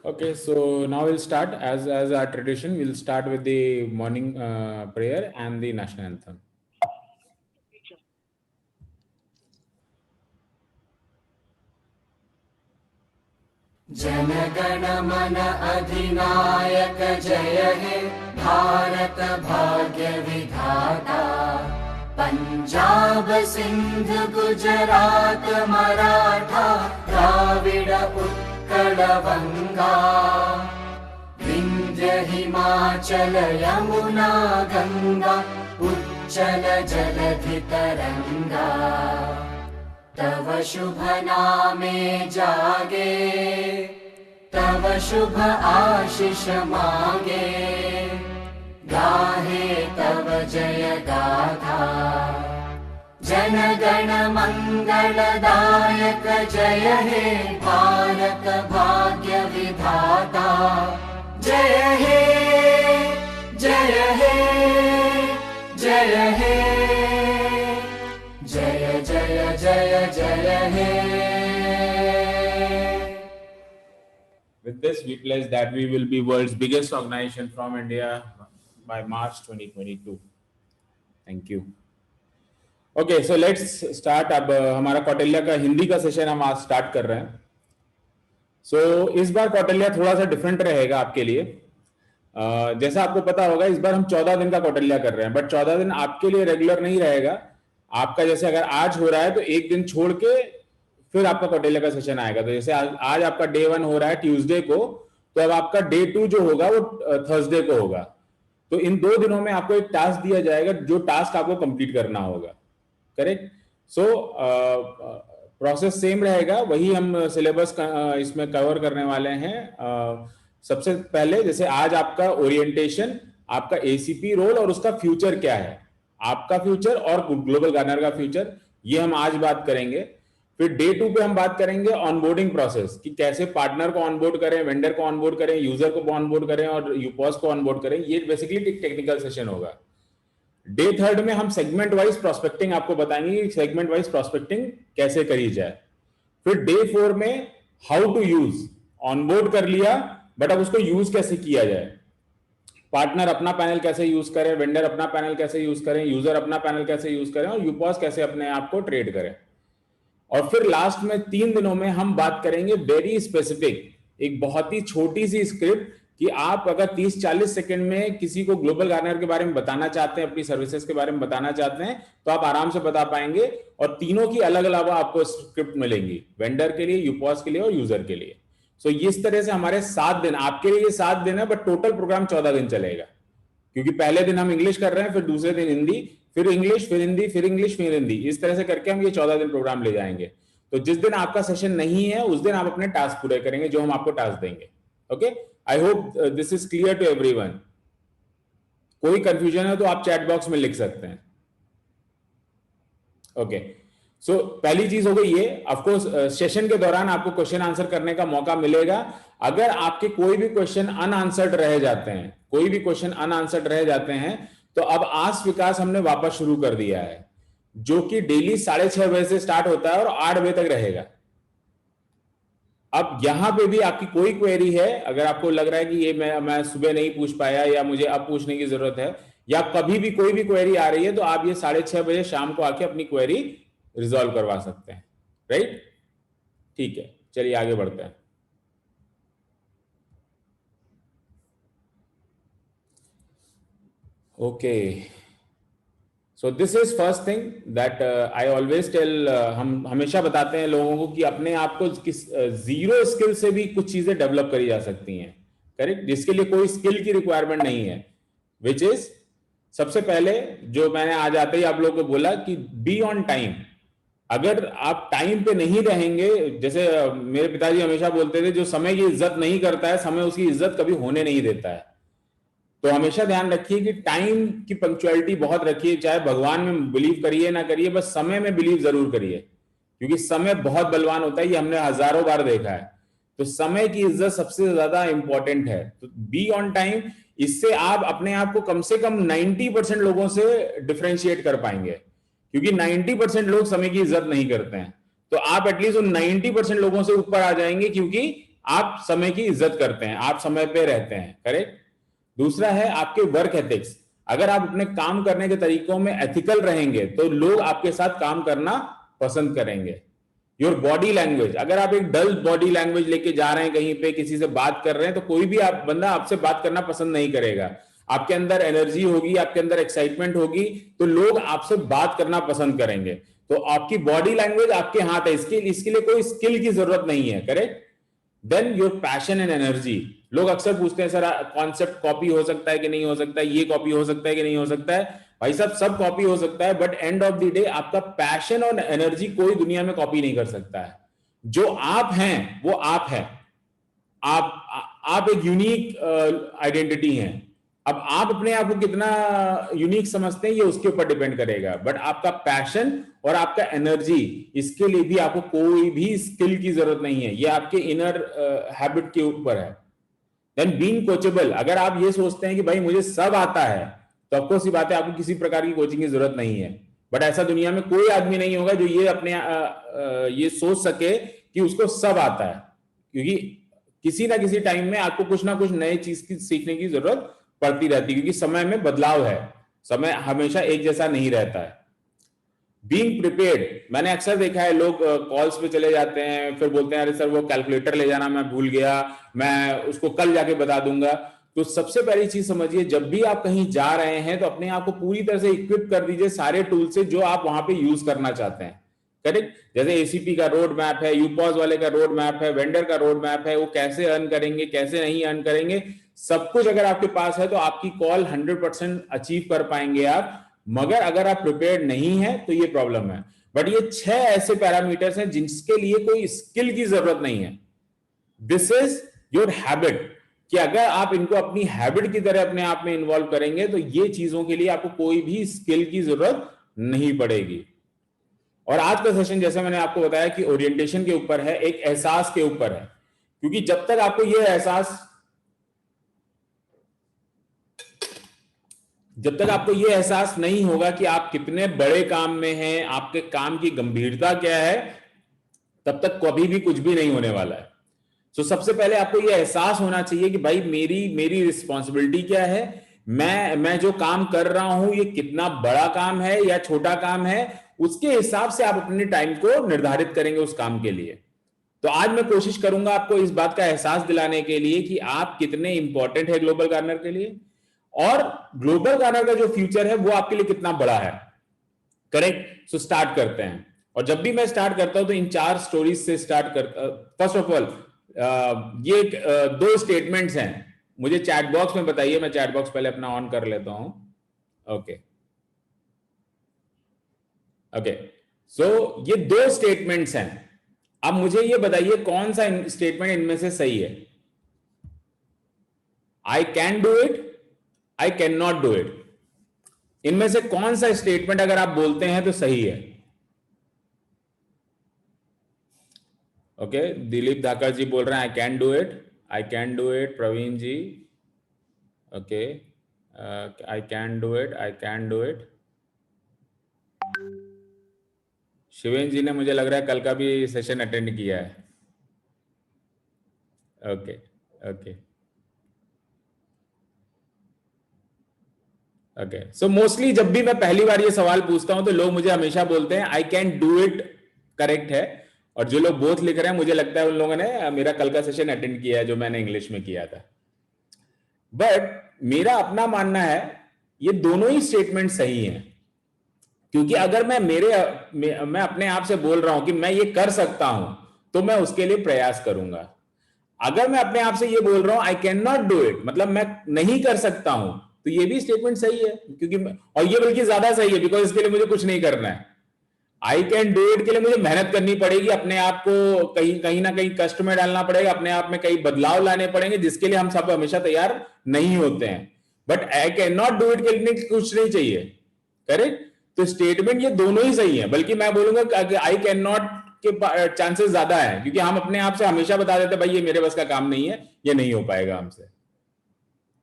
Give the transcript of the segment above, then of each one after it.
Okay, so now we'll start as our tradition. We'll start with the morning prayer and the national anthem. Jana Gana मन अधिनायक जय हे भारत भाग्य विधाता। पंजाब सिंध गुजरात मराठा द्राविड़ उत्कल बंगा। विंध्य हिमाचल यमुना गंगा उच्चल जलधि तरंगा। तव शुभ नामे जागे तव शुभ आशीष मांगे। गाहे तव जय गाथा जन गण मंगलदायक जय हे भारत भाग्य विधाता। जय हे जय हे जय हे जय जय जय जय हे। With this, we pledge that we will be world's biggest organization from India by March 2022. Thank you. Okay, so let's start. अब हमारा कौटिल्य का हिंदी का सेशन हम आज स्टार्ट कर रहे हैं। So इस बार कौटिल्य थोड़ा सा डिफरेंट रहेगा आपके लिए। जैसा आपको पता होगा, इस बार हम 14 दिन का कौटिल्य कर रहे हैं, बट 14 दिन आपके लिए रेगुलर नहीं रहेगा। आपका जैसे अगर आज हो रहा है तो एक दिन छोड़ के फिर आपका कौटिल्य का सेशन आएगा। तो जैसे आज आपका डे 1 हो रहा है ट्यूसडे को, तो अब आपका डे 2 जो होगा वो थर्सडे को होगा। तो इन 2 दिनों में आपको एक टास्क दिया जाएगा, जो टास्क आपको कंप्लीट करना होगा। करेक्ट? सो प्रोसेस सेम रहेगा, वही हम सिलेबस इसमें कवर करने वाले हैं। सबसे पहले जैसे आज आपका ओरिएंटेशन, आपका एसीपी रोल और उसका फ्यूचर क्या है, आपका फ्यूचर और ग्लोबल गार्डनर का फ्यूचर, ये हम आज बात करेंगे। फिर डे 2 पे हम बात करेंगे ऑनबोर्डिंग प्रोसेस, कि कैसे पार्टनर को ऑनबोर्ड करें, वेंडर को ऑनबोर्ड करें, यूजर को ऑनबोर्ड करें और यूपॉस को ऑनबोर्ड करें। ये बेसिकली एक टेक्निकल सेशन होगा। डे 3 में हम सेगमेंट वाइज प्रोस्पेक्टिंग आपको बताएंगे, सेगमेंट वाइज प्रोस्पेक्टिंग कैसे करी जाए। फिर डे 4 में हाउ टू यूज, ऑनबोर्ड कर लिया बट अब उसको यूज कैसे किया जाए, पार्टनर अपना पैनल कैसे यूज करें, वेंडर अपना पैनल कैसे यूज करें, यूजर अपना पैनल कैसे यूज करें और यूपॉस कैसे अपने आप को ट्रेड करें। और फिर लास्ट में 3 दिनों में हम बात करेंगे वेरी स्पेसिफिक, एक बहुत ही छोटी सी स्क्रिप्ट, कि आप अगर 30-40 सेकंड में किसी को ग्लोबल गार्डनर के बारे में बताना चाहते हैं, अपनी सर्विसेज के बारे में बताना चाहते हैं, तो आप आराम से बता पाएंगे। और तीनों की अलग अलग आपको स्क्रिप्ट मिलेंगी, वेंडर के लिए, यूपॉस के लिए और यूजर के लिए। सो इस तरह से हमारे 7 दिन, आपके लिए 7 दिन है, बट टोटल प्रोग्राम 14 दिन चलेगा। क्योंकि पहले दिन हम इंग्लिश कर रहे हैं, फिर दूसरे दिन हिंदी, फिर इंग्लिश, फिर हिंदी, फिर इंग्लिश, फिर हिंदी, इस तरह से करके हम ये 14 दिन प्रोग्राम ले जाएंगे। तो जिस दिन आपका सेशन नहीं है उस दिन आप अपने टास्क पूरे करेंगे, जो हम आपको टास्क देंगे। Okay, I hope this is clear to everyone. कोई कंफ्यूजन है तो आप चैट बॉक्स में लिख सकते हैं। ओके, सो पहली चीज हो गई ये। ऑफकोर्स सेशन के दौरान आपको क्वेश्चन आंसर करने का मौका मिलेगा। अगर आपके कोई भी क्वेश्चन अनआंसर्ड रह जाते हैं, कोई भी क्वेश्चन अनआंसर्ड रह जाते हैं, तो अब आस्क विकास हमने वापस शुरू कर दिया है, जो कि डेली 6:30 बजे से स्टार्ट होता है और 8 बजे तक रहेगा। अब यहां पे भी आपकी कोई क्वेरी है, अगर आपको लग रहा है कि ये मैं सुबह नहीं पूछ पाया या मुझे अब पूछने की जरूरत है, या कभी भी कोई भी क्वेरी आ रही है, तो आप ये 6:30 बजे शाम को आके अपनी क्वेरी रिजॉल्व करवा सकते हैं। राइट? ठीक है, चलिए आगे बढ़ते हैं। Okay, so this is first thing that I always tell. हम हमेशा बताते हैं लोगों को कि अपने आप को किस जीरो स्किल से भी कुछ चीजें डेवलप करी जा सकती हैं। करेक्ट? जिसके लिए कोई स्किल की रिक्वायरमेंट नहीं है, विच इज सबसे पहले जो मैंने आज आते ही आप लोगों को बोला कि बी ऑन टाइम। अगर आप टाइम पे नहीं रहेंगे, जैसे मेरे पिताजी हमेशा बोलते थे, जो समय की इज्जत नहीं करता है, समय उसकी इज्जत कभी होने नहीं देता है। तो हमेशा ध्यान रखिए कि टाइम की पंक्चुअलिटी बहुत रखिए, चाहे भगवान में बिलीव करिए ना करिए, बस समय में बिलीव जरूर करिए, क्योंकि समय बहुत बलवान होता है, ये हमने हजारों बार देखा है। तो समय की इज्जत सबसे ज्यादा इंपॉर्टेंट है। तो बी ऑन टाइम, इससे आप अपने आप को कम से कम 90% लोगों से डिफरेंशिएट कर पाएंगे, क्योंकि 90% लोग समय की इज्जत नहीं करते हैं। तो आप एटलीस्ट उन 90% लोगों से ऊपर आ जाएंगे, क्योंकि आप समय की इज्जत करते हैं, आप समय पे रहते हैं, करेक्ट। दूसरा है आपके वर्क एथिक्स, अगर आप अपने काम करने के तरीकों में एथिकल रहेंगे तो लोग आपके साथ काम करना पसंद करेंगे। योर बॉडी लैंग्वेज, अगर आप एक डल बॉडी लैंग्वेज लेके जा रहे हैं कहीं पे, किसी से बात कर रहे हैं, तो कोई भी बंदा आपसे बात करना पसंद नहीं करेगा। आपके अंदर एनर्जी होगी, आपके अंदर एक्साइटमेंट होगी, तो लोग आपसे बात करना पसंद करेंगे। तो आपकी बॉडी लैंग्वेज आपके हाथ है, इसके लिए कोई स्किल की जरूरत नहीं है, correct. Then your passion and energy, लोग अक्सर पूछते हैं सर कॉन्सेप्ट कॉपी हो सकता है कि नहीं हो सकता है, ये कॉपी हो सकता है कि नहीं हो सकता है। भाई साहब सब कॉपी हो सकता है, but end of the day आपका पैशन और एनर्जी कोई दुनिया में कॉपी नहीं कर सकता है। जो आप हैं वो आप हैं, आप एक यूनिक आइडेंटिटी हैं। अब आप अपने आप को कितना यूनिक समझते हैं ये उसके ऊपर डिपेंड करेगा, बट आपका पैशन और आपका एनर्जी, इसके लिए भी आपको कोई भी स्किल की जरूरत नहीं है, ये आपके इनर हैबिट के ऊपर है। देन बीइंग कोचेबल, अगर आप ये सोचते हैं कि भाई मुझे सब आता है, तो ऑफकोर्स ये बात है आपको किसी प्रकार की कोचिंग की जरूरत नहीं है। बट ऐसा दुनिया में कोई आदमी नहीं होगा जो ये अपने ये सोच सके कि उसको सब आता है, क्योंकि किसी ना किसी टाइम में आपको कुछ ना कुछ नई चीज की सीखने की जरूरत पड़ती रहती है, क्योंकि समय में बदलाव है, समय हमेशा एक जैसा नहीं रहता है। बीइंग प्रिपेयर्ड, मैंने अक्सर देखा है लोग कॉल्स पे चले जाते हैं, फिर बोलते हैं अरे सर वो कैलकुलेटर ले जाना मैं भूल गया, मैं उसको कल जाके बता दूंगा। तो सबसे पहली चीज समझिए, जब भी आप कहीं जा रहे हैं तो अपने आप को पूरी तरह से इक्विप कर दीजिए सारे टूल से जो आप वहां पे यूज करना चाहते हैं, करेक्ट। जैसे एसीपी का रोड मैप है, यूपॉज वाले का रोड मैप है, वेंडर का रोड मैप है, वो कैसे अर्न करेंगे कैसे नहीं अर्न करेंगे, सब कुछ अगर आपके पास है तो आपकी कॉल 100% अचीव कर पाएंगे आप। मगर अगर आप प्रिपेयर्ड नहीं है तो ये प्रॉब्लम है। बट ये 6 ऐसे पैरामीटर्स हैं जिसके लिए कोई स्किल की जरूरत नहीं है। दिस इज योर हैबिट, कि अगर आप इनको अपनी हैबिट की तरह अपने आप में इन्वॉल्व करेंगे तो ये चीजों के लिए आपको कोई भी स्किल की जरूरत नहीं पड़ेगी। और आज का सेशन जैसे मैंने आपको बताया कि ओरिएंटेशन के ऊपर है, एक एहसास के ऊपर है, क्योंकि जब तक आपको ये एहसास नहीं होगा कि आप कितने बड़े काम में हैं, आपके काम की गंभीरता क्या है, तब तक कभी भी कुछ भी नहीं होने वाला है। तो सबसे पहले आपको ये एहसास होना चाहिए कि भाई मेरी रिस्पॉन्सिबिलिटी क्या है, मैं जो काम कर रहा हूं ये कितना बड़ा काम है या छोटा काम है, उसके हिसाब से आप अपने टाइम को निर्धारित करेंगे उस काम के लिए। तो आज मैं कोशिश करूंगा आपको इस बात का एहसास दिलाने के लिए कि आप कितने इंपॉर्टेंट है ग्लोबल गार्डनर के लिए, और ग्लोबल गार्डनर का जो फ्यूचर है वो आपके लिए कितना बड़ा है, करेक्ट। सो स्टार्ट करते हैं। और जब भी मैं स्टार्ट करता हूं तो इन 4 स्टोरीज से स्टार्ट करता। फर्स्ट ऑफ ऑल ये 2 स्टेटमेंट्स हैं, मुझे चैट बॉक्स में बताइए, मैं चैट बॉक्स पहले अपना ऑन कर लेता हूं। ओके ओके, सो ये 2 स्टेटमेंट्स हैं। अब मुझे ये बताइए कौन सा स्टेटमेंट इनमें से सही है। आई can do it, I can not do it, इनमें से कौन सा स्टेटमेंट अगर आप बोलते हैं तो सही है। ओके, दिलीप धाकर जी बोल रहे हैं I can do it, I can do it. Praveen ji okay, I can do it, I can do it. Shiven ji ने मुझे लग रहा है कल का भी सेशन अटेंड किया है। Okay okay okay, so mostly जब भी मैं पहली बार ये सवाल पूछता हूं तो लोग मुझे हमेशा बोलते हैं I can do it, correct है। और जो लोग बोथ लिख रहे हैं मुझे लगता है उन लोगों ने मेरा कल का सेशन अटेंड किया है जो मैंने इंग्लिश में किया था। बट मेरा अपना मानना है ये दोनों ही स्टेटमेंट सही हैं, क्योंकि अगर मैं अपने आप से बोल रहा हूं कि मैं ये कर सकता हूं तो मैं उसके लिए प्रयास करूंगा। अगर मैं अपने आप से ये बोल रहा हूं I can not do it, मतलब मैं नहीं कर सकता हूं, तो ये भी स्टेटमेंट सही है, क्योंकि और ये बल्कि ज्यादा सही है, बिकॉज इसके लिए मुझे कुछ नहीं करना है। आई कैन डू इट के लिए मुझे मेहनत करनी पड़ेगी, अपने आप को कहीं ना कहीं कष्ट में डालना पड़ेगा, अपने आप में कई बदलाव लाने पड़ेंगे, जिसके लिए हम सब हमेशा तैयार नहीं होते हैं। But I can not do it के लिए कुछ नहीं चाहिए, करेक्ट। तो स्टेटमेंट ये दोनों ही सही है, बल्कि मैं बोलूंगा कि आई कैन नॉट के चांसेस ज्यादा है, क्योंकि हम अपने आप से हमेशा बता देते भाई ये मेरे बस का काम नहीं है, ये नहीं हो पाएगा हमसे।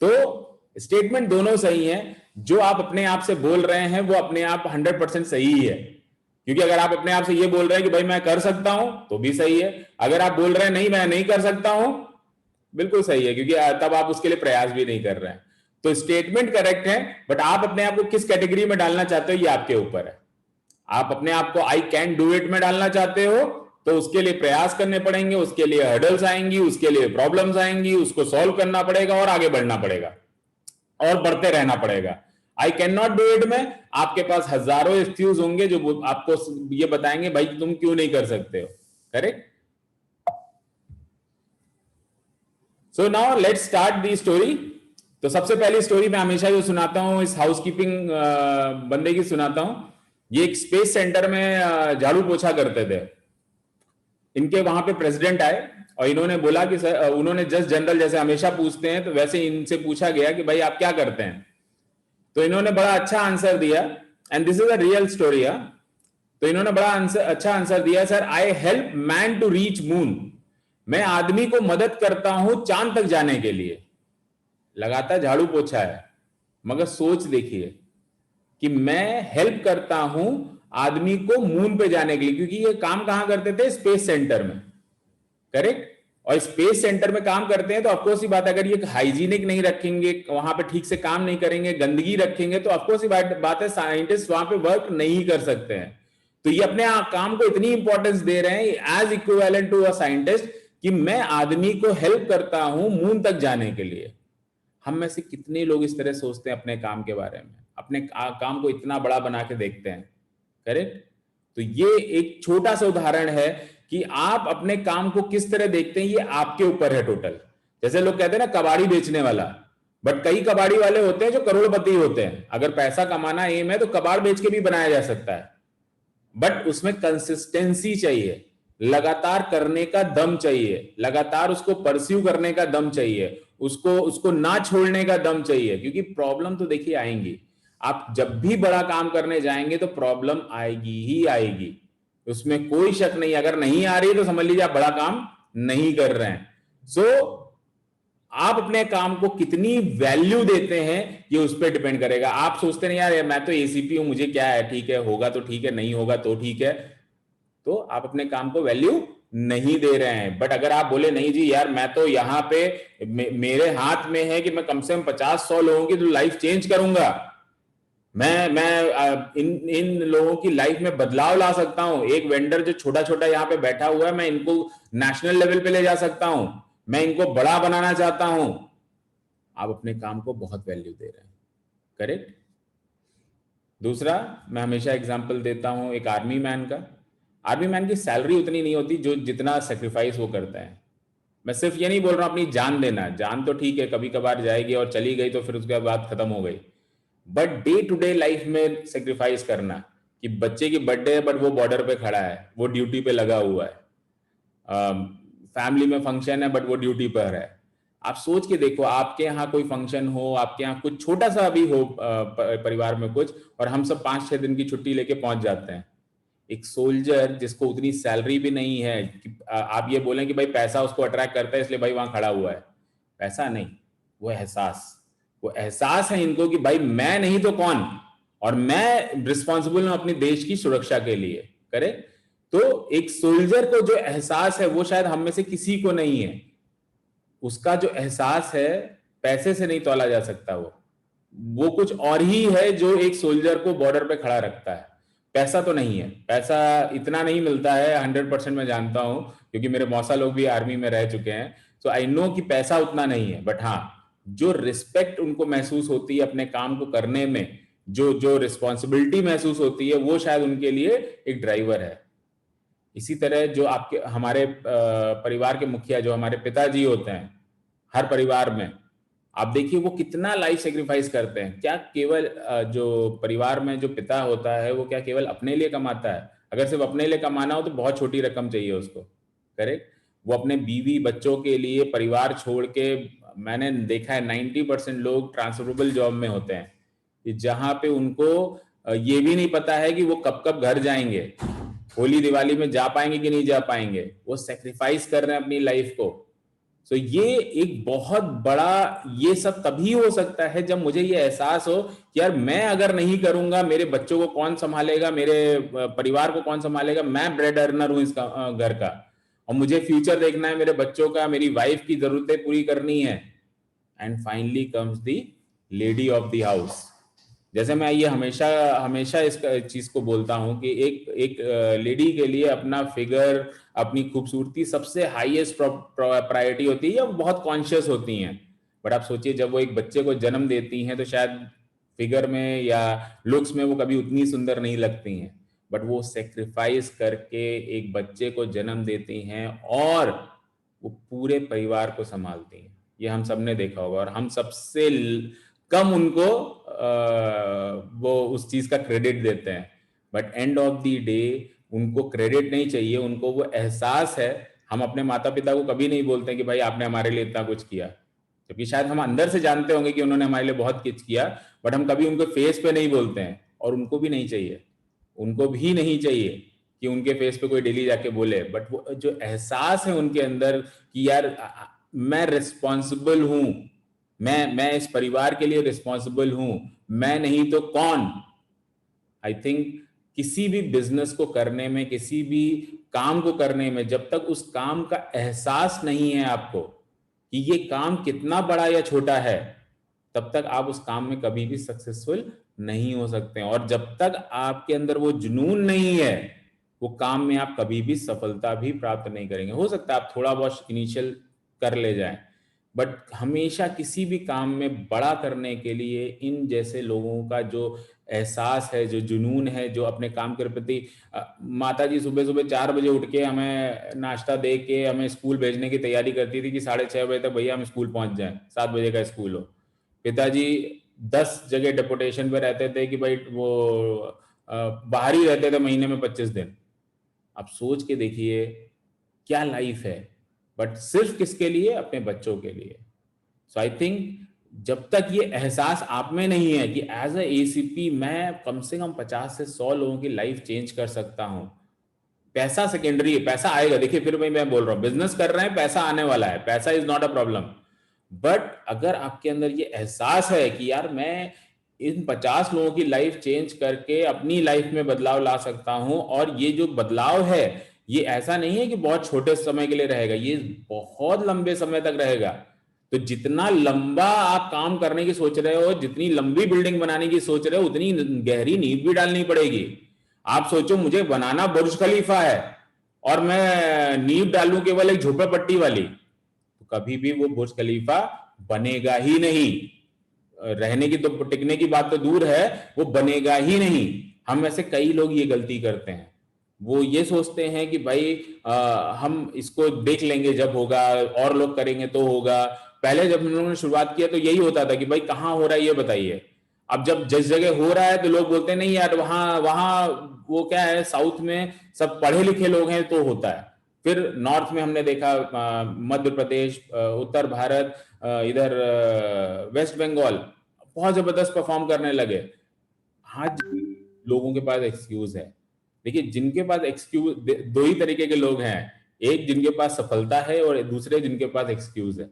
तो स्टेटमेंट दोनों सही हैं, जो आप अपने आप से बोल रहे हैं वो अपने आप 100% सही है, क्योंकि अगर आप अपने आप से ये बोल रहे हैं कि भाई मैं कर सकता हूं तो भी सही है, अगर आप बोल रहे हैं नहीं मैं नहीं कर सकता हूं, बिल्कुल सही है, क्योंकि तब आप उसके लिए प्रयास भी नहीं कर रहे हैं। तो स्टेटमेंट करेक्ट है, बट आप अपने आप को किस कैटेगरी में डालना चाहते हो ये आपके ऊपर है। आप अपने आप को आई कैन डू इट में डालना चाहते हो तो उसके लिए प्रयास करने पड़ेंगे, उसके लिए हर्डल्स आएंगी, उसके लिए प्रॉब्लम्स आएंगी, उसको सॉल्व करना पड़ेगा और आगे बढ़ना पड़ेगा और बढ़ते रहना पड़ेगा। I can not do it में आपके पास हजारों एक्सक्यूज होंगे जो आपको ये बताएंगे भाई तुम क्यों नहीं कर सकते हो। Correct? So now let's start the story. तो सबसे पहली स्टोरी मैं हमेशा जो सुनाता हूं इस हाउसकीपिंग बंदे की सुनाता हूं। ये एक स्पेस सेंटर में झाड़ू पोछा करते थे। इनके वहां पे प्रेसिडेंट आए और इन्होंने बोला कि सर, उन्होंने जस्ट जनरल जैसे हमेशा पूछते हैं तो वैसे इनसे पूछा गया कि भाई आप क्या करते हैं। तो इन्होंने बड़ा अच्छा आंसर दिया, and this is a real story. तो इन्होंने बड़ा अच्छा आंसर दिया, sir I help man to reach moon. मैं आदमी को मदद करता हूं चांद तक जाने के लिए। लगातार झाड़ू पोछा है, मगर सोच देखिए कि मैं हेल्प करता हूं आदमी को मून पे जाने के लिए, क्योंकि ये काम कहां करते थे? स्पेस सेंटर में। करेक्ट? और स्पेस सेंटर में काम करते हैं तो ऑफकोर्स ही बात, अगर ये हाइजीनिक नहीं रखेंगे, वहां पे ठीक से काम नहीं करेंगे, गंदगी रखेंगे, तो ऑफकोर्स ही बात है साइंटिस्ट वहां पे वर्क नहीं कर सकते हैं। तो ये अपने काम को इतनी इंपॉर्टेंस दे रहे हैं as equivalent to a scientist कि मैं आदमी को हेल्प करता हूं मून तक जाने के लिए। हम में से कितने लोग इस तरह सोचते हैं अपने काम के बारे में, अपने काम को इतना बड़ा बना के देखते हैं। करेक्ट? तो ये एक छोटा सा उदाहरण है कि आप अपने काम को किस तरह देखते हैं, ये आपके ऊपर है टोटल। जैसे लोग कहते हैं ना कबाड़ी बेचने वाला, बट कई कबाड़ी वाले होते हैं जो करोड़पति होते हैं। अगर पैसा कमाना एम है तो कबाड़ बेच के भी बनाया जा सकता है, बट उसमें कंसिस्टेंसी चाहिए, लगातार करने का दम चाहिए, लगातार उसको परस्यू करने का दम चाहिए, उसको ना छोड़ने का दम चाहिए। क्योंकि प्रॉब्लम तो देखिए आएंगी, आप जब भी बड़ा काम करने जाएंगे तो प्रॉब्लम आएगी ही आएगी, उसमें कोई शक नहीं। अगर नहीं आ रही तो समझ लीजिए आप बड़ा काम नहीं कर रहे हैं। सो आप अपने काम को कितनी वैल्यू देते हैं ये उस पर डिपेंड करेगा। आप सोचते नहीं यार मैं तो एसीपी हूं, मुझे क्या है, ठीक है होगा तो ठीक है, नहीं होगा तो ठीक है, तो आप अपने काम को वैल्यू नहीं दे रहे हैं। बट अगर आप बोले नहीं जी यार मैं तो यहां पे मेरे हाथ में है कि मैं कम से कम 50-100 लोगों की तो लाइफ चेंज करूंगा, मैं इन लोगों की लाइफ में बदलाव ला सकता हूं, एक वेंडर जो छोटा छोटा यहां पे बैठा हुआ है मैं इनको नेशनल लेवल पे ले जा सकता हूं, मैं इनको बड़ा बनाना चाहता हूं, आप अपने काम को बहुत वैल्यू दे रहे हैं। करेक्ट? दूसरा मैं हमेशा एग्जांपल देता हूं एक आर्मी मैन का। आर्मी मैन की सैलरी उतनी नहीं होती जो जितना सेक्रीफाइस वो करता है। मैं सिर्फ ये नहीं बोल रहा हूं अपनी जान देना, जान तो ठीक है कभी कभार जाएगी और चली गई तो फिर उसके बाद खत्म हो गई, but day to day life में सेक्रीफाइस करना कि बच्चे की बर्थडे है बट वो बॉर्डर पे खड़ा है, वो ड्यूटी पे लगा हुआ है, फैमिली में फंक्शन है बट वो ड्यूटी पर है। आप सोच के देखो आपके यहाँ कोई फंक्शन हो, आपके यहाँ कुछ छोटा सा भी हो परिवार में कुछ, और हम सब 5-6 दिन की छुट्टी लेके पहुंच जाते हैं। एक सोल्जर जिसको उतनी सैलरी भी नहीं है कि आप ये बोलें कि भाई पैसा उसको अट्रैक्ट करता है इसलिए भाई वहां खड़ा हुआ है, पैसा नहीं, वो एहसास है इनको कि भाई मैं नहीं तो कौन, और मैं रिस्पॉन्सिबल हूं अपने देश की सुरक्षा के लिए। करे? तो एक सोल्जर को जो एहसास है वो शायद हम में से किसी को नहीं है। उसका जो एहसास है पैसे से नहीं तोला जा सकता, वो कुछ और ही है जो एक सोल्जर को बॉर्डर पे खड़ा रखता है। पैसा तो नहीं है, पैसा इतना नहीं मिलता है, 100% मैं जानता हूं क्योंकि मेरे मौसा लोग भी आर्मी में रह चुके हैं। सो आई नो कि पैसा उतना नहीं है, बट हाँ जो रिस्पेक्ट उनको महसूस होती है अपने काम को करने में, जो रिस्पॉन्सिबिलिटी महसूस होती है, वो शायद उनके लिए एक ड्राइवर है। इसी तरह जो आपके हमारे परिवार के मुखिया जो हमारे पिताजी होते हैं, हर परिवार में आप देखिए वो कितना लाइफ सेक्रीफाइस करते हैं। क्या केवल जो परिवार में जो पिता होता है वो क्या केवल अपने लिए कमाता है? अगर सिर्फ अपने लिए कमाना हो तो बहुत छोटी रकम चाहिए उसको। करेक्ट? वो अपने बीवी बच्चों के लिए परिवार छोड़ के, मैंने देखा है 90% लोग ट्रांसफरेबल जॉब में होते हैं जहां पे उनको ये भी नहीं पता है कि वो कब कब घर जाएंगे, होली दिवाली में जा पाएंगे कि नहीं जा पाएंगे। वो सेक्रीफाइस कर रहे हैं अपनी लाइफ को। सो ये एक बहुत बड़ा, ये सब तभी हो सकता है जब मुझे ये एहसास हो कि यार मैं अगर नहीं करूंगा, मेरे बच्चों को कौन संभालेगा, मेरे परिवार को कौन संभालेगा, मैं ब्रेड अर्नर हूं इसका घर का, और मुझे फ्यूचर देखना है मेरे बच्चों का, मेरी वाइफ की जरूरतें पूरी करनी है। And finally comes the lady of the house. जैसे मैं ये हमेशा हमेशा इस चीज को बोलता हूं कि एक लेडी के लिए अपना फिगर, अपनी खूबसूरती सबसे हाईएस्ट प्रायोरिटी होती है, वो बहुत कॉन्शियस होती हैं। बट आप सोचिए जब वो एक बच्चे को जन्म देती हैं तो शायद फिगर में या लुक्स में वो कभी उतनी सुंदर नहीं लगती हैं, बट वो सेक्रीफाइस करके एक बच्चे को जन्म देती हैं और वो पूरे परिवार को संभालती हैं। ये हम सबने देखा होगा, और हम सबसे कम उनको वो उस चीज का क्रेडिट देते हैं। But end of the day उनको क्रेडिट नहीं चाहिए, उनको वो एहसास है। हम अपने माता पिता को कभी नहीं बोलते कि भाई आपने हमारे लिए इतना कुछ किया, क्योंकि शायद हम अंदर से जानते होंगे कि उन्होंने हमारे लिए बहुत कुछ किया, बट हम कभी उनको फेस पे नहीं बोलते हैं। और उनको भी नहीं चाहिए, उनको भी नहीं चाहिए कि उनके फेस पे कोई डेली जाके बोले। बट वो जो एहसास है उनके अंदर कि यार मैं रिस्पॉन्सिबल हूं, मैं इस परिवार के लिए रिस्पॉन्सिबल हूं, मैं नहीं तो कौन। आई थिंक किसी भी बिजनेस को करने में, किसी भी काम को करने में, जब तक उस काम का एहसास नहीं है आपको कि ये काम कितना बड़ा या छोटा है, तब तक आप उस काम में कभी भी सक्सेसफुल नहीं हो सकते हैं। और जब तक आपके अंदर वो जुनून नहीं है, वो काम में आप कभी भी सफलता भी प्राप्त नहीं करेंगे। हो सकता है आप थोड़ा बहुत इनिशियल कर ले जाएं, बट हमेशा किसी भी काम में बड़ा करने के लिए इन जैसे लोगों का जो एहसास है, जो जुनून है, जो अपने काम के प्रति, माता जी सुबह सुबह 4 बजे उठ के हमें नाश्ता दे के हमें स्कूल भेजने की तैयारी करती थी कि 6:30 बजे तक भैया हम स्कूल पहुंच जाएं, 7 बजे का स्कूल हो। पिताजी 10 जगह डेपुटेशन पे रहते थे कि भाई वो बाहर ही रहते थे महीने में 25 दिन। आप सोच के देखिए क्या लाइफ है, बट सिर्फ किसके लिए? अपने बच्चों के लिए। सो आई थिंक जब तक ये एहसास आप में नहीं है कि एज अ एसीपी मैं कम से कम 50 से 100 लोगों की लाइफ चेंज कर सकता हूं। पैसा सेकेंडरी है, पैसा आएगा। देखिए फिर मैं बोल रहा हूं, बिजनेस कर रहे हैं, पैसा आने वाला है, पैसा is not a problem. But अगर आपके अंदर ये एहसास है कि यार मैं इन 50 लोगों की लाइफ चेंज करके अपनी लाइफ में बदलाव ला सकता हूं, और ये जो बदलाव है ये ऐसा नहीं है कि बहुत छोटे समय के लिए रहेगा, ये बहुत लंबे समय तक रहेगा। तो जितना लंबा आप काम करने की सोच रहे हो, जितनी लंबी बिल्डिंग बनाने की सोच रहे हो, उतनी गहरी नींव भी डालनी पड़ेगी। आप सोचो मुझे बनाना बुर्ज खलीफा है और मैं नींव डालूं केवल एक झोपड़पट्टी वाली, तो कभी भी वो बुर्ज खलीफा बनेगा ही नहीं। रहने की तो, टिकने की बात तो दूर है, वो बनेगा ही नहीं। हम में से कई लोग ये गलती करते हैं, वो ये सोचते हैं कि भाई हम इसको देख लेंगे जब होगा, और लोग करेंगे तो होगा। पहले जब हम लोगों ने शुरुआत किया तो यही होता था कि भाई कहाँ हो रहा है ये बताइए। अब जब जिस जगह हो रहा है तो लोग बोलते हैं नहीं यार वहां वहां वो क्या है, साउथ में सब पढ़े लिखे लोग हैं तो होता है। फिर नॉर्थ में हमने देखा, मध्य प्रदेश, उत्तर भारत, इधर वेस्ट बंगाल बहुत जबरदस्त परफॉर्म करने लगे। आज लोगों के पास एक्सक्यूज है। देखिए जिनके पास एक्सक्यूज, दो ही तरीके के लोग हैं, एक जिनके पास सफलता है और दूसरे जिनके पास एक्सक्यूज है।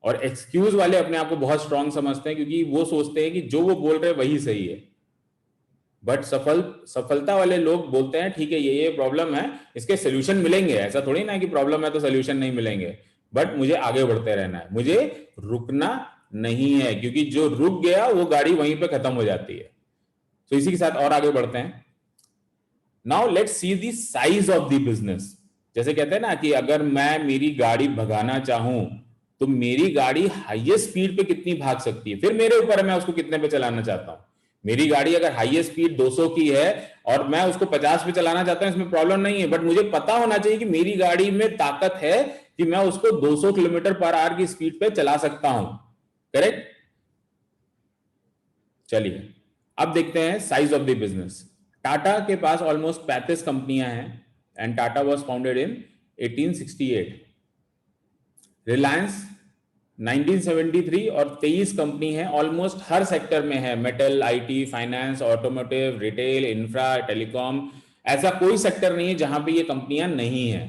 और एक्सक्यूज वाले अपने आप को बहुत स्ट्रांग समझते हैं क्योंकि वो सोचते हैं कि जो वो बोल रहे हैं वही सही है। बट सफलता वाले लोग बोलते हैं ठीक है ये प्रॉब्लम है, इसके सोल्यूशन मिलेंगे। ऐसा थोड़ी ना कि प्रॉब्लम है तो सोल्यूशन नहीं मिलेंगे, बट मुझे आगे बढ़ते रहना है, मुझे रुकना नहीं है, क्योंकि जो रुक गया वो गाड़ी वहीं पे खत्म हो जाती है। तो इसी के साथ और आगे बढ़ते हैं। Now let's see the size of the business. जैसे कहते हैं ना कि अगर मैं मेरी गाड़ी भगाना चाहूं तो मेरी गाड़ी हाईएस्ट स्पीड पे कितनी भाग सकती है, फिर मेरे ऊपर है मैं उसको कितने पे चलाना चाहता हूं। मेरी गाड़ी अगर हाईएस्ट स्पीड 200 की है और मैं उसको 50 पे चलाना चाहता हूं, इसमें प्रॉब्लम नहीं है, बट मुझे पता होना चाहिए कि मेरी गाड़ी में ताकत है कि मैं उसको 200 किलोमीटर पर आवर की स्पीड पे चला सकता हूं। करेक्ट? चलिए अब देखते हैं size of the business. Tata के पास ऑलमोस्ट 35 कंपनियां हैं and Tata was founded in 1868। Reliance 1973 और 23 कंपनी है, ऑलमोस्ट हर सेक्टर में है, metal, IT, finance, automotive, retail, infra, telecom. ऐसा कोई सेक्टर नहीं है जहां पे ये कंपनियां नहीं है।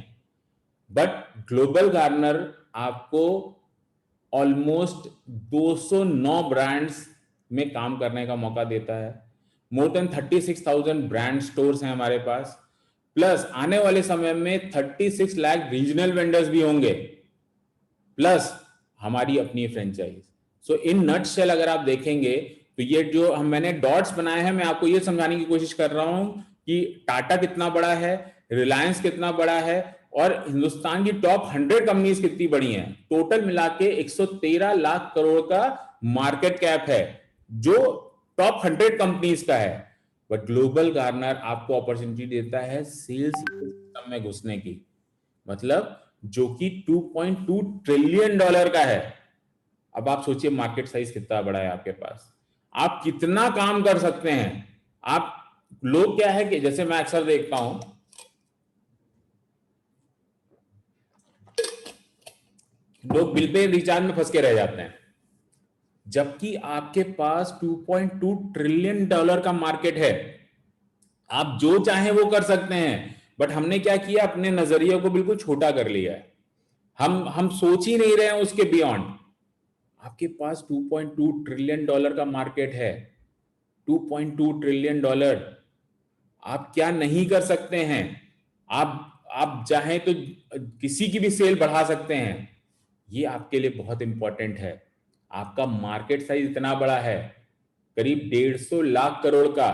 बट ग्लोबल गार्नर आपको ऑलमोस्ट 209 ब्रांड्स में काम करने का मौका देता है। मोर देन 36,000 ब्रांड स्टोर्स हैं हमारे पास, प्लस आने वाले समय में 36 लाख रीजनल वेंडर्स भी होंगे, प्लस हमारी अपनी फ्रेंचाइज। सो इन नटशेल अगर आप देखेंगे तो ये जो मैंने डॉट्स बनाए हैं, मैं आपको ये समझाने की कोशिश कर रहा हूं कि टाटा कितना बड़ा है, रिलायंस कितना बड़ा है, और हिंदुस्तान की टॉप 100 कंपनीज कितनी बड़ी हैं। टोटल मिला के 113 लाख करोड़ का मार्केट कैप है जो टॉप 100 कंपनीज का है। बट ग्लोबल गार्नर आपको अपॉर्चुनिटी देता है सेल्स सिस्टम में घुसने की, मतलब जो कि $2.2 ट्रिलियन का है। अब आप सोचिए मार्केट साइज कितना बड़ा है आपके पास, आप कितना काम कर सकते हैं। आप लोग क्या है कि जैसे मैं अक्सर देखता हूं, लोग बिल पे रिचार्ज में फंस के रह जाते हैं, जबकि आपके पास $2.2 ट्रिलियन का मार्केट है। आप जो चाहें वो कर सकते हैं, बट हमने क्या किया, अपने नजरिए को बिल्कुल छोटा कर लिया है। हम सोच ही नहीं रहे हैं उसके बियॉन्ड। आपके पास $2.2 ट्रिलियन का मार्केट है, $2.2 ट्रिलियन। आप क्या नहीं कर सकते हैं। आप चाहें तो किसी की भी सेल बढ़ा सकते हैं। ये आपके लिए बहुत इंपॉर्टेंट है। आपका मार्केट साइज इतना बड़ा है, करीब 150 लाख करोड़ का,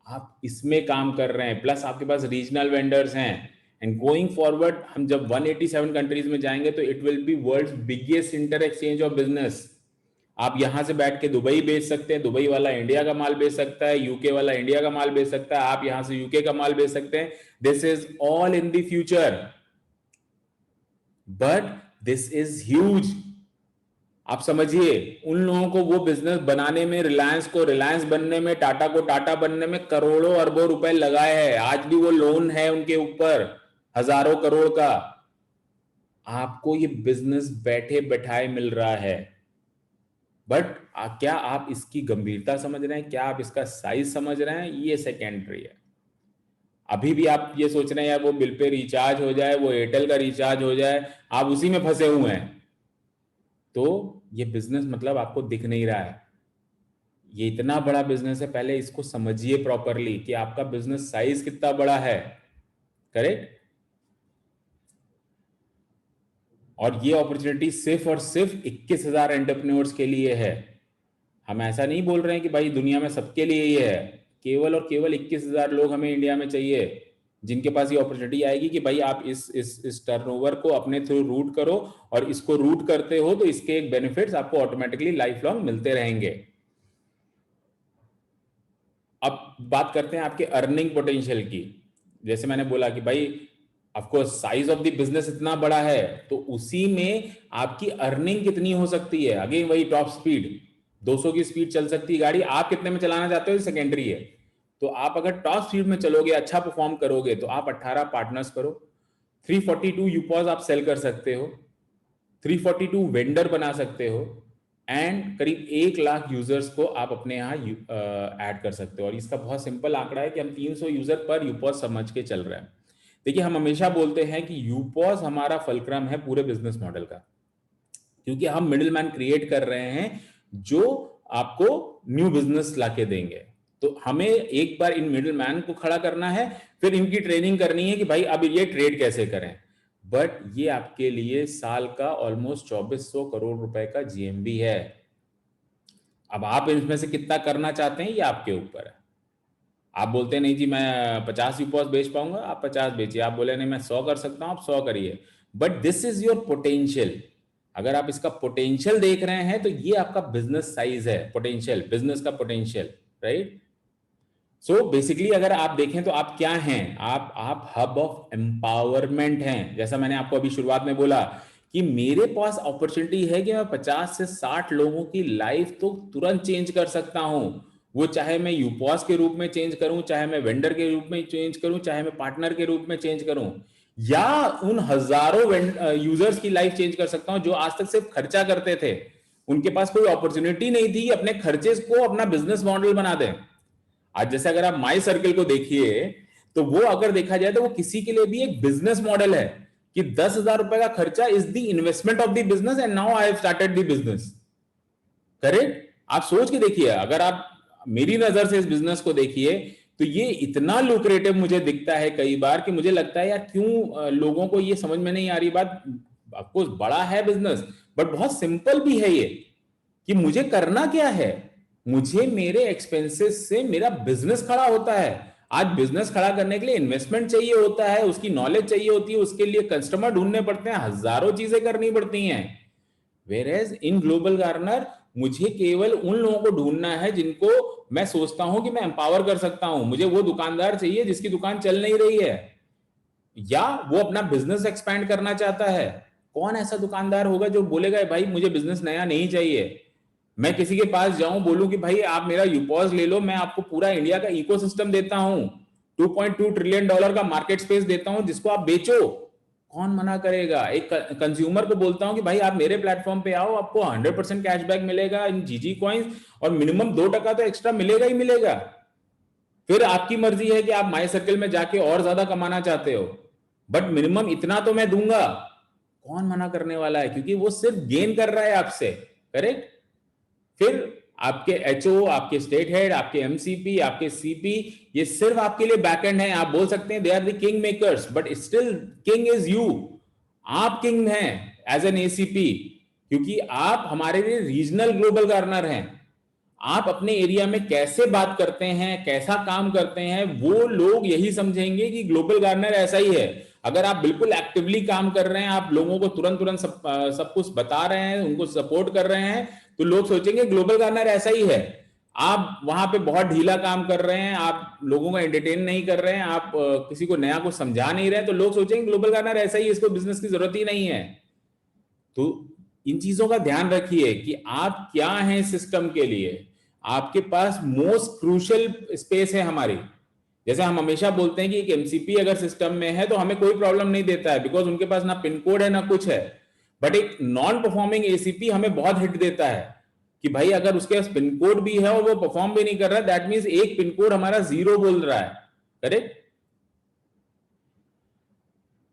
आप इसमें काम कर रहे हैं, प्लस आपके पास रीजनल वेंडर्स हैं। एंड गोइंग फॉरवर्ड हम जब 187 कंट्रीज में जाएंगे तो it will be world's biggest inter exchange of business. आप यहां से बैठ के दुबई बेच सकते हैं, दुबई वाला इंडिया का माल बेच सकता है, यूके वाला इंडिया का माल बेच सकता है, आप यहां से यूके का माल बेच सकते हैं। This is all in the future, but this is huge. आप समझिए, उन लोगों को वो बिजनेस बनाने में, रिलायंस को रिलायंस बनने में, टाटा को टाटा बनने में करोड़ों अरबों रुपए लगाए हैं। आज भी वो लोन है उनके ऊपर हजारों करोड़ का। आपको ये बिजनेस बैठे बैठाए मिल रहा है, बट क्या आप इसकी गंभीरता समझ रहे हैं, क्या आप इसका साइज समझ रहे हैं, ये सेकेंडरी है। अभी भी आप ये सोच रहे हैं यार वो बिल पे रिचार्ज हो जाए, वो एयरटेल का रिचार्ज हो जाए, आप उसी में फंसे हुए हैं। तो ये बिजनेस मतलब आपको दिख नहीं रहा है। ये इतना बड़ा बिजनेस है, पहले इसको समझिए प्रॉपरली कि आपका बिजनेस साइज कितना बड़ा है। करेक्ट। और ये अपॉर्चुनिटी सिर्फ और सिर्फ 21,000 एंटरप्रेन्योर्स के लिए है। हम ऐसा नहीं बोल रहे हैं कि भाई दुनिया में सबके लिए ये है। केवल और केवल 21,000 लोग हमें इंडिया में चाहिए जिनके पास ये अपॉर्चुनिटी आएगी कि भाई आप इस टर्नओवर को अपने थ्रू रूट करो, और इसको रूट करते हो तो इसके एक बेनिफिट्स आपको ऑटोमेटिकली लाइफ लॉन्ग मिलते रहेंगे। अब बात करते हैं आपके अर्निंग पोटेंशियल की। जैसे मैंने बोला कि भाई of course size of the business इतना बड़ा है, तो उसी में आपकी अर्निंग कितनी हो सकती है। अगेन वही टॉप स्पीड, 200 की स्पीड चल सकती है गाड़ी, आप कितने में चलाना चाहते हो सेकेंडरी है। तो आप अगर टॉप स्पीड में चलोगे, अच्छा परफॉर्म करोगे, तो आप 18 पार्टनर्स करो, 342 यूपॉज आप सेल कर सकते हो, 342 वेंडर बना सकते हो, एंड करीब 1 लाख यूजर्स को आप अपने यहाँ ऐड कर सकते हो। और इसका बहुत सिंपल आंकड़ा है कि हम 300 यूजर पर यूपॉज समझ के चल रहे हैं। देखिए, हम हमेशा बोलते हैं कि यूपॉज हमारा फलक्रम है पूरे बिजनेस मॉडल का, क्योंकि हम मिडिल मैन क्रिएट कर रहे हैं जो आपको न्यू बिजनेस लाके देंगे। तो हमें एक बार इन मिडिल मैन को खड़ा करना है, फिर इनकी ट्रेनिंग करनी है कि भाई अब ये ट्रेड कैसे करें। बट ये आपके लिए साल का ऑलमोस्ट 2400 करोड़ रुपए का जीएमबी है। अब आप इसमें से कितना करना चाहते हैं ये आपके ऊपर है। आप बोलते हैं नहीं जी मैं 50 यूपॉस बेच पाऊंगा, आप 50 बेचिए। आप बोले नहीं मैं 100 कर सकता हूं, आप 100 करिए। But this is your potential. अगर आप इसका पोटेंशियल देख रहे हैं तो ये आपका बिजनेस साइज है, पोटेंशियल, बिजनेस का पोटेंशियल, राइट। सो बेसिकली अगर आप देखें तो आप क्या हैं, आप हब ऑफ एम्पावरमेंट हैं। जैसा मैंने आपको अभी शुरुआत में बोला कि मेरे पास अपॉर्चुनिटी है कि मैं 50 से 60 लोगों की लाइफ तो तुरंत चेंज कर सकता हूं। वो चाहे मैं यूपॉस के रूप में चेंज करूं, चाहे मैं वेंडर के रूप में चेंज करूं, चाहे मैं पार्टनर के रूप में चेंज करूं, या उन हजारों यूजर्स की लाइफ चेंज कर सकता हूं जो आज तक सिर्फ खर्चा करते थे, उनके पास कोई अपॉर्चुनिटी नहीं थी अपने खर्चे को अपना बिजनेस मॉडल बना दें। आज जैसे अगर आप माई सर्किल को देखिए तो वो अगर देखा जाए तो वो किसी के लिए भी एक बिजनेस मॉडल है। कि 10,000 रुपए का खर्चा is the investment of the business and now I have started the business. Correct? आप सोच के देखिए, अगर आप मेरी नजर से इस बिजनेस को देखिए तो ये इतना लुक्रेटिव मुझे दिखता है कई बार कि मुझे लगता है यार क्यों लोगों को ये समझ में नहीं आ रही बात। ऑफकोर्स बड़ा है बिजनेस, बट बहुत सिंपल भी है ये, कि मुझे करना क्या है, मुझे मेरे एक्सपेंसेस से मेरा बिजनेस खड़ा होता है। आज बिजनेस खड़ा करने के लिए इन्वेस्टमेंट चाहिए होता है, उसकी नॉलेज चाहिए होती है, उसके लिए कस्टमर ढूंढने पड़ते हैं, हजारों चीजें करनी पड़ती हैं। वेयरएज इन ग्लोबल गार्डनर मुझे केवल उन लोगों को ढूंढना है जिनको मैं सोचता हूं कि मैं एम्पावर कर सकता हूं। मुझे वो दुकानदार चाहिए जिसकी दुकान चल नहीं रही है या वो अपना बिजनेस एक्सपैंड करना चाहता है। कौन ऐसा दुकानदार होगा जो बोलेगा भाई मुझे बिजनेस नया नहीं चाहिए, मैं किसी के पास जाऊं बोलूं कि भाई आप मेरा यूपॉज ले लो, मैं आपको पूरा इंडिया का इकोसिस्टम देता हूं, $2.2 ट्रिलियन का मार्केट स्पेस देता हूं जिसको आप बेचो। कौन मना करेगा? एक कंज्यूमर को बोलता हूं कि भाई आप मेरे प्लेटफॉर्म पे आओ, आपको 100% कैशबैक मिलेगा इन जीजी कॉइन्स और मिनिमम 2% तो एक्स्ट्रा मिलेगा ही मिलेगा। फिर आपकी मर्जी है कि आप माई सर्कल में जाके और ज्यादा कमाना चाहते हो, बट मिनिमम इतना तो मैं दूंगा। कौन मना करने वाला है? क्योंकि वो सिर्फ गेन कर रहा है आपसे। करेक्ट? फिर आपके एचओ, आपके स्टेट हेड, आपके एमसीपी, आपके सीपी, ये सिर्फ आपके लिए बैकएंड है। आप बोल सकते हैं they are the king makers, but still king is you. आप किंग हैं एज एन एसीपी, क्योंकि आप हमारे लिए रीजनल ग्लोबल गार्डनर हैं। आप अपने एरिया में कैसे बात करते हैं, कैसा काम करते हैं, वो लोग यही समझेंगे कि ग्लोबल गार्डनर ऐसा ही है। अगर आप बिल्कुल एक्टिवली काम कर रहे हैं, आप लोगों को तुरंत तुरंत सब कुछ बता रहे हैं, उनको सपोर्ट कर रहे हैं, तो लोग सोचेंगे ग्लोबल गार्डनर ऐसा ही है। आप वहां पे बहुत ढीला काम कर रहे हैं, आप लोगों को एंटरटेन नहीं कर रहे हैं, आप किसी को नया कुछ समझा नहीं रहे, तो लोग सोचेंगे ग्लोबल गार्डनर ऐसा ही है, इसको बिजनेस की जरूरत ही नहीं है। तो इन चीजों का ध्यान रखिए कि आप क्या हैं सिस्टम के लिए। आपके पास मोस्ट क्रूशियल स्पेस है हमारी। जैसे हम हमेशा बोलते हैं कि एक एमसीपी अगर सिस्टम में है तो हमें कोई प्रॉब्लम नहीं देता है, बिकॉज उनके पास ना पिन कोड है ना कुछ है। बट एक नॉन परफॉर्मिंग एसीपी हमें बहुत हिट देता है कि भाई अगर उसके पास पिन कोड भी है और वो परफॉर्म भी नहीं कर रहा है, दैट मीन्स एक पिन कोड हमारा 0 बोल रहा है। करेक्ट?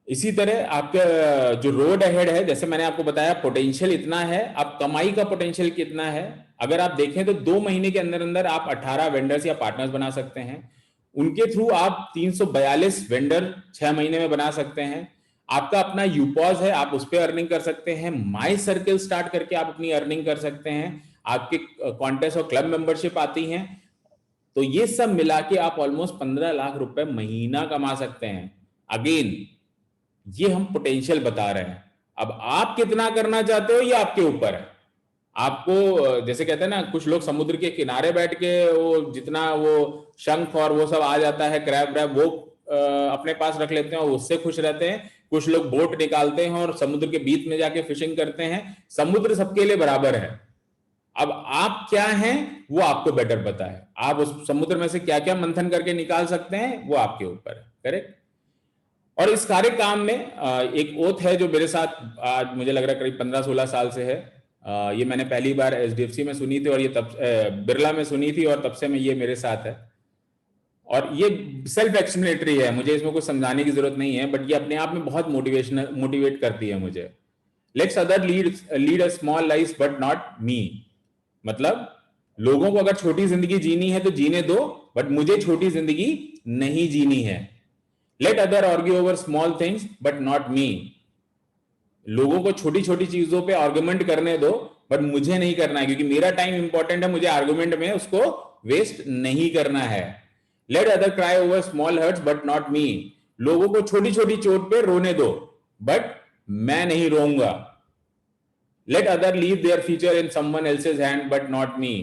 इसी तरह आपका जो रोड अहेड है, जैसे मैंने आपको बताया पोटेंशियल इतना है, अब कमाई का पोटेंशियल कितना है। अगर आप देखें तो 2 महीने के अंदर अंदर आप 18 वेंडर्स या पार्टनर्स बना सकते हैं। उनके थ्रू आप 342 वेंडर 6 महीने में बना सकते हैं। आपका अपना यूपॉज है, आप उस पर अर्निंग कर सकते हैं। माई सर्कल स्टार्ट करके आप अपनी अर्निंग कर सकते हैं। आपके कॉन्टेस्ट और क्लब मेंबरशिप आती हैं। तो ये सब मिला के आप ऑलमोस्ट 15 लाख रुपए महीना कमा सकते हैं। अगेन ये हम पोटेंशियल बता रहे हैं। अब आप कितना करना चाहते हो ये आपके ऊपर है। आपको जैसे कहते हैं ना, कुछ लोग समुद्र के किनारे बैठ के वो जितना वो शंख और वो सब आ जाता है, क्रैब व्रैब, वो अपने पास रख लेते हैं और उससे खुश रहते हैं। कुछ लोग बोट निकालते हैं और समुद्र के बीच में जाके फिशिंग करते हैं। समुद्र सबके लिए बराबर है। अब आप क्या हैं वो आपको बेटर पता है। आप उस समुद्र में से क्या क्या मंथन करके निकाल सकते हैं वो आपके ऊपर है। करेक्ट? और इस सारे काम में एक ओथ है जो मेरे साथ आज मुझे लग रहा है करीब 15-16 साल से है। ये मैंने पहली बार एचडीएफसी में सुनी थी और ये तब बिरला में सुनी थी और तब से मैं ये मेरे साथ है। और ये सेल्फ एक्सप्लेनेटरी है, मुझे इसमें कुछ समझाने की जरूरत नहीं है, बट ये अपने आप में बहुत मोटिवेट करती है मुझे। Let's other lead a small life but not मी। मतलब लोगों को अगर छोटी जिंदगी जीनी है तो जीने दो, बट मुझे छोटी जिंदगी नहीं जीनी है। Let other argue over small things but not me. लोगों को छोटी छोटी चीजों पे आर्गुमेंट करने दो, बट मुझे नहीं करना है, क्योंकि मेरा टाइम इंपॉर्टेंट है, मुझे आर्गुमेंट में उसको वेस्ट नहीं करना है। Let other cry over small hurts but not me. लोगों को छोटी छोटी चोट पे रोने दो, बट मैं नहीं रोऊंगा। Let other leave their future in someone else's hand but not me.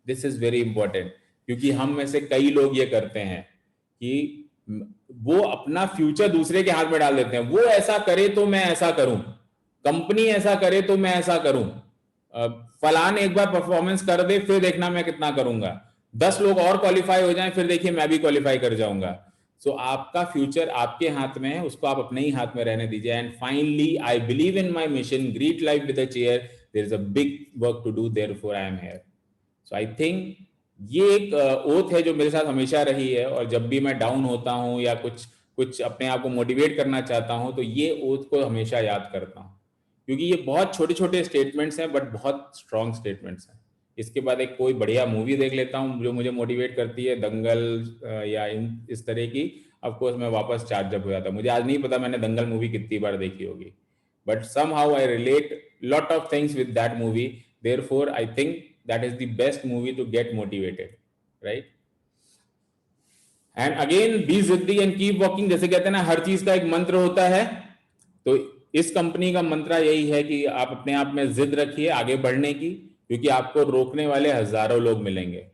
This is very important, क्योंकि हम में से कई लोग ये करते हैं कि वो अपना फ्यूचर दूसरे के हाथ में डाल देते हैं। वो ऐसा करे तो मैं ऐसा करूं, कंपनी ऐसा करे तो मैं ऐसा करूं, फलान एक बार परफॉर्मेंस कर दे फिर देखना मैं कितना करूंगा, 10 लोग और क्वालिफाई हो जाएं फिर देखिए मैं भी क्वालिफाई कर जाऊंगा। सो आपका फ्यूचर आपके हाथ में है, उसको आप अपने ही हाथ में रहने दीजिए। And finally I believe in my mission, greet life with a chair, there is a big work to do, therefore I am here. So I think ये एक ओथ है जो मेरे साथ हमेशा रही है, और जब भी मैं डाउन होता हूं या कुछ कुछ अपने आप को मोटिवेट करना चाहता हूं, तो ये ओथ को हमेशा याद करता हूं, क्योंकि ये बहुत छोटे छोटे स्टेटमेंट्स हैं बट बहुत स्ट्रॉन्ग स्टेटमेंट्स हैं। इसके बाद एक कोई बढ़िया मूवी देख लेता हूँ जो मुझे मोटिवेट करती है, दंगल या इस तरह की। ऑफ कोर्स मैं वापस चार्ज अप हो जाता। मुझे आज नहीं पता मैंने दंगल मूवी कितनी बार देखी होगी, but somehow I relate lot of things with that movie. Therefore, I think that is the best movie to get motivated, right? And again, be जिद्दी and keep walking. जैसे कहते हैं ना, हर चीज का एक मंत्र होता है, तो इस कंपनी का मंत्र यही है कि आप अपने आप में जिद रखिए आगे बढ़ने की, क्योंकि आपको रोकने वाले हजारों लोग मिलेंगे,